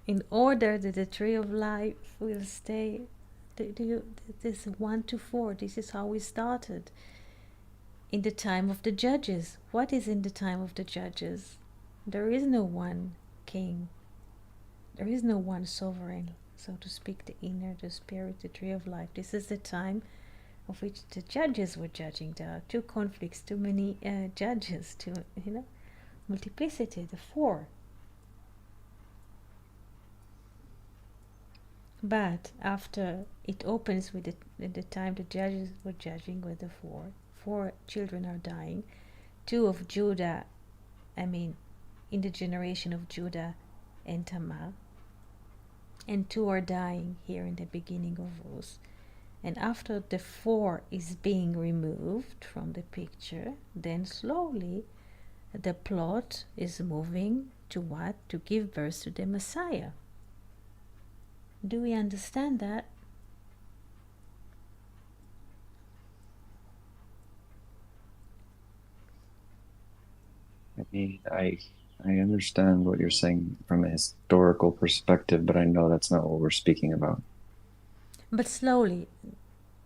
in order that the tree of life will stay. This 1 to 4, this is how we started. In the time of the judges. What is in the time of the judges? There is no one king. There is no one sovereign, so to speak, the inner, the spirit, the tree of life. This is the time of which the judges were judging. There are two conflicts, too many judges, multiplicity, the 4. But after it opens with the time the judges were judging with the 4 children are dying. 2 of Judah, in the generation of Judah and Tamar. And 2 are dying here in the beginning of Ruth. And after the 4 is being removed from the picture, then slowly the plot is moving to what? To give birth to the Messiah. Do we understand that? I understand what you're saying from a historical perspective, but I know that's not what we're speaking about. But slowly,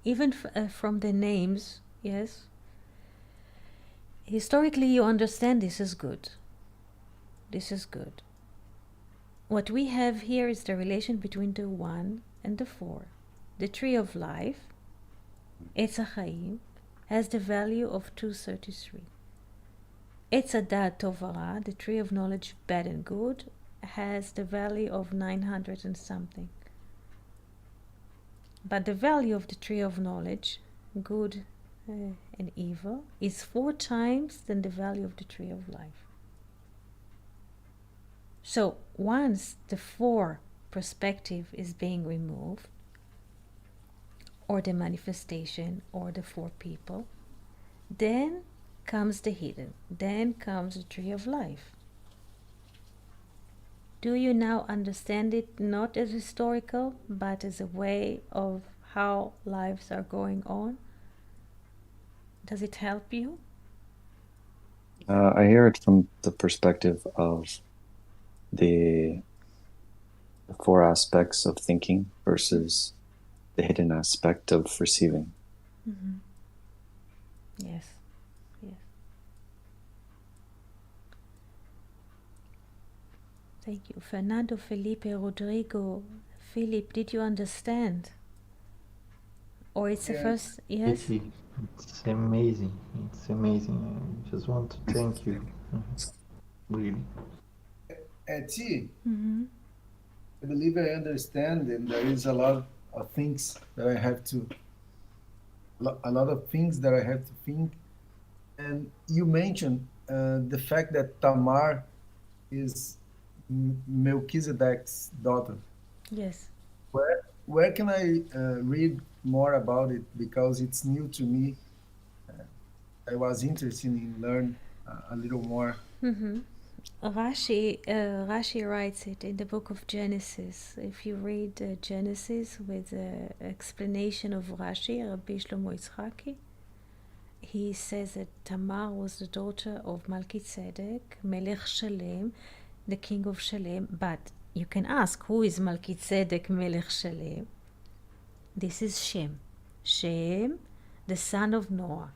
even from the names, yes. Historically, you understand this is good. This is good. What we have here is the relation between the 1 and the 4. The tree of life, Etz HaChaim, has the value of 233. Etz HaDaat Tov Hara, the tree of knowledge, bad and good, has the value of 900 and something. But the value of the tree of knowledge, good and evil, is 4 times than the value of the tree of life. So once the 4 perspective is being removed, or the manifestation, or the 4 people, then comes the hidden, then comes the tree of life. Do you now understand it not as historical, but as a way of how lives are going on? Does it help you? I hear it from the perspective of the 4 aspects of thinking versus the hidden aspect of receiving. Mm-hmm. Yes. Thank you. Fernando, Felipe, Rodrigo. Philip, did you understand? Or it's the first, yes? It's amazing. It's amazing. I just want to thank you. Really. Eti, Mm-hmm. I believe I understand, and there is a lot of things that I have to think. And you mentioned the fact that Tamar is Melchizedek's daughter. Yes. Where can I read more about it? Because it's new to me. I was interested in learn a little more. Mm-hmm. Rashi writes it in the book of Genesis. If you read Genesis with the explanation of Rashi, Rabbi Shlomo Yitzchaki, he says that Tamar was the daughter of Melchizedek, Melech Shalem, the king of Shalem. But you can ask, who is Melchizedek, Melech Shalem? This is Shem. Shem, the son of Noah.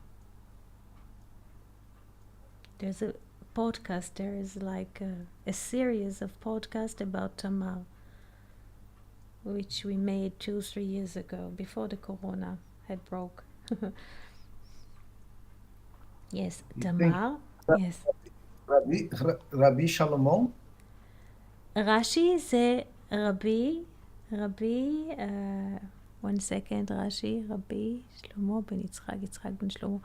There's a podcast, there is like a series of podcasts about Tamar, which we made 2-3 years ago, before the corona had broke. Yes, Tamar. Yes. Rabbi Salomon? Rashi זה רבי, one second, רבי שלמה בן יצחק, יצחק בן שלמה.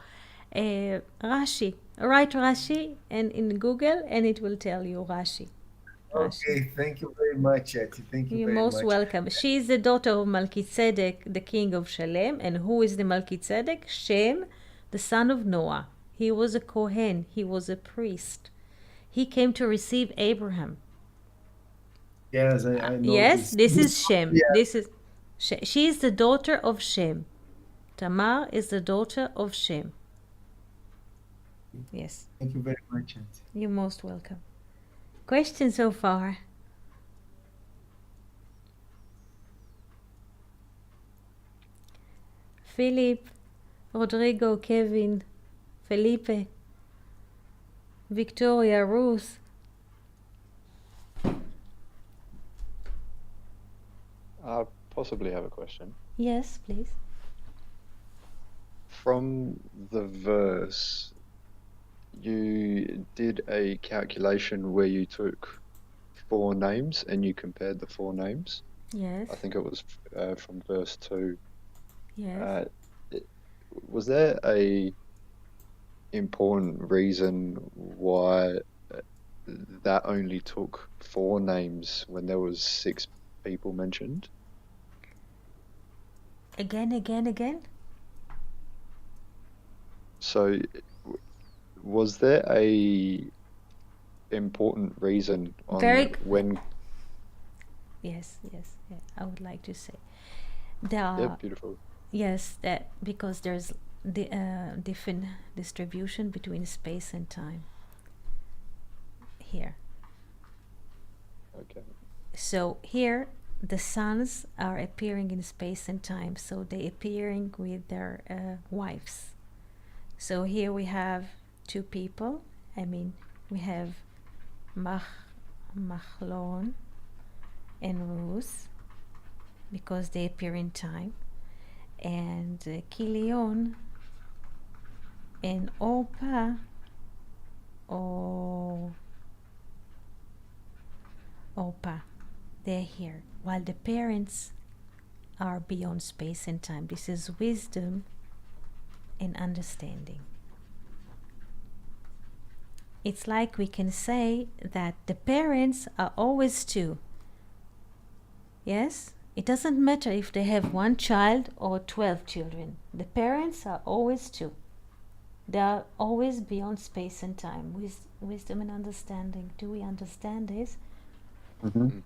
Rashi, write Rashi and in Google and it will tell you Rashi. Okay, thank you very much, Etty. Thank you You're very most much. welcome. She is the daughter of Melchizedek, the king of Shalem. And who is the Melchizedek? Shem, the son of Noah. He was a Kohen. He was a priest. He came to receive Abraham. Yes, I know Yes, this is Shem. Yeah. This is she is the daughter of Shem. Tamar is the daughter of Shem. Yes. Thank you very much, Etty. You're most welcome. Questions so far? Philip, Rodrigo, Kevin, Felipe, Victoria, Ruth. I possibly have a question. Yes, please. From the verse, you did a calculation where you took 4 names and you compared the 4 names. Yes. I think it was from verse 2. Yes. Was there a important reason why that only took 4 names when there was 6 people mentioned? Again? So was there a important reason on when? Yes, yeah, I would like to say there are, Yeah, beautiful. yes, that because there's the different distribution between space and time here. Okay. So here the sons are appearing in space and time, so they appearing with their wives. So here we have 2 people. I mean, we have Machlon and Ruth, because they appear in time, and Kilion and Orpah, they're here, while the parents are beyond space and time. This is wisdom and understanding. It's like we can say that the parents are always 2. Yes? It doesn't matter if they have 1 child or 12 children. The parents are always 2. They are always beyond space and time. Wisdom and understanding. Do we understand this? Mm-hmm.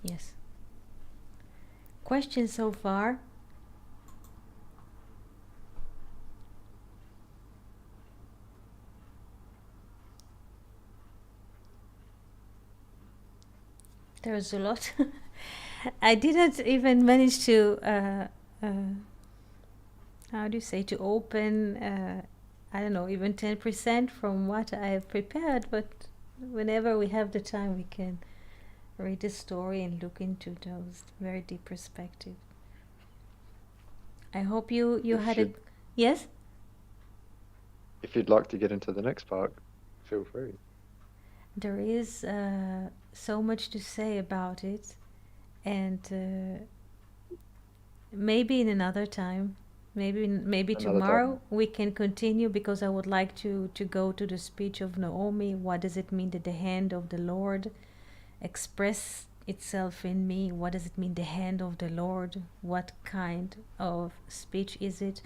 Yes. Questions so far? There's a lot. I didn't even manage to how do you say, to open I don't know, even 10% from what I have prepared, but whenever we have the time we can read the story and look into those very deep perspectives. I hope you had a... Yes? If you'd like to get into the next part, feel free. There is so much to say about it, and maybe in another time, maybe Another tomorrow time. we can continue, because I would like to go to the speech of Naomi. What does it mean that the hand of the Lord express itself in me? What does it mean, the hand of the Lord? What kind of speech is it?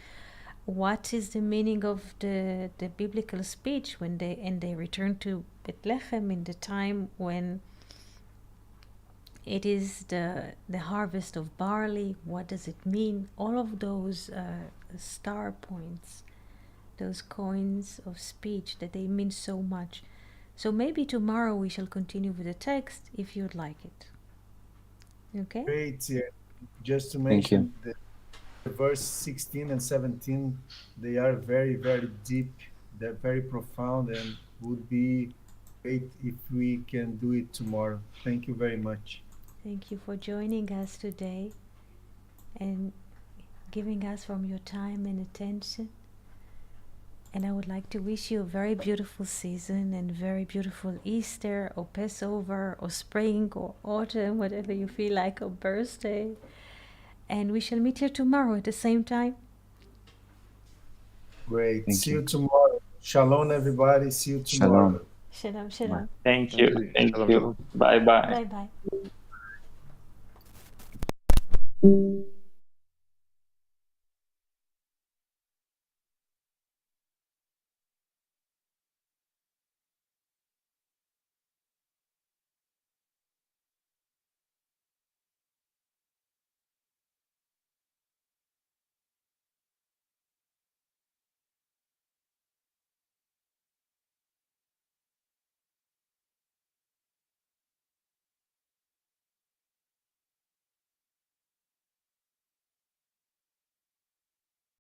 What is the meaning of the biblical speech when they return to Bethlehem in the time when it is the harvest of barley? What does it mean? All of those star points, those coins of speech, that they mean so much. So maybe tomorrow we shall continue with the text, if you'd like it. Okay? Great. Yeah. Just to Thank you. mention that the verse 16 and 17, they are very, very deep. They're very profound, and would be great if we can do it tomorrow. Thank you very much. Thank you for joining us today and giving us from your time and attention. And I would like to wish you a very beautiful season and very beautiful Easter or Passover or spring or autumn, whatever you feel like, or birthday. And we shall meet here tomorrow at the same time. Great. Thank See you. you tomorrow. Shalom, everybody. See you tomorrow. Shalom. Shalom, shalom. Thank you. Thank Shalom, you. shalom. Bye bye. Bye bye.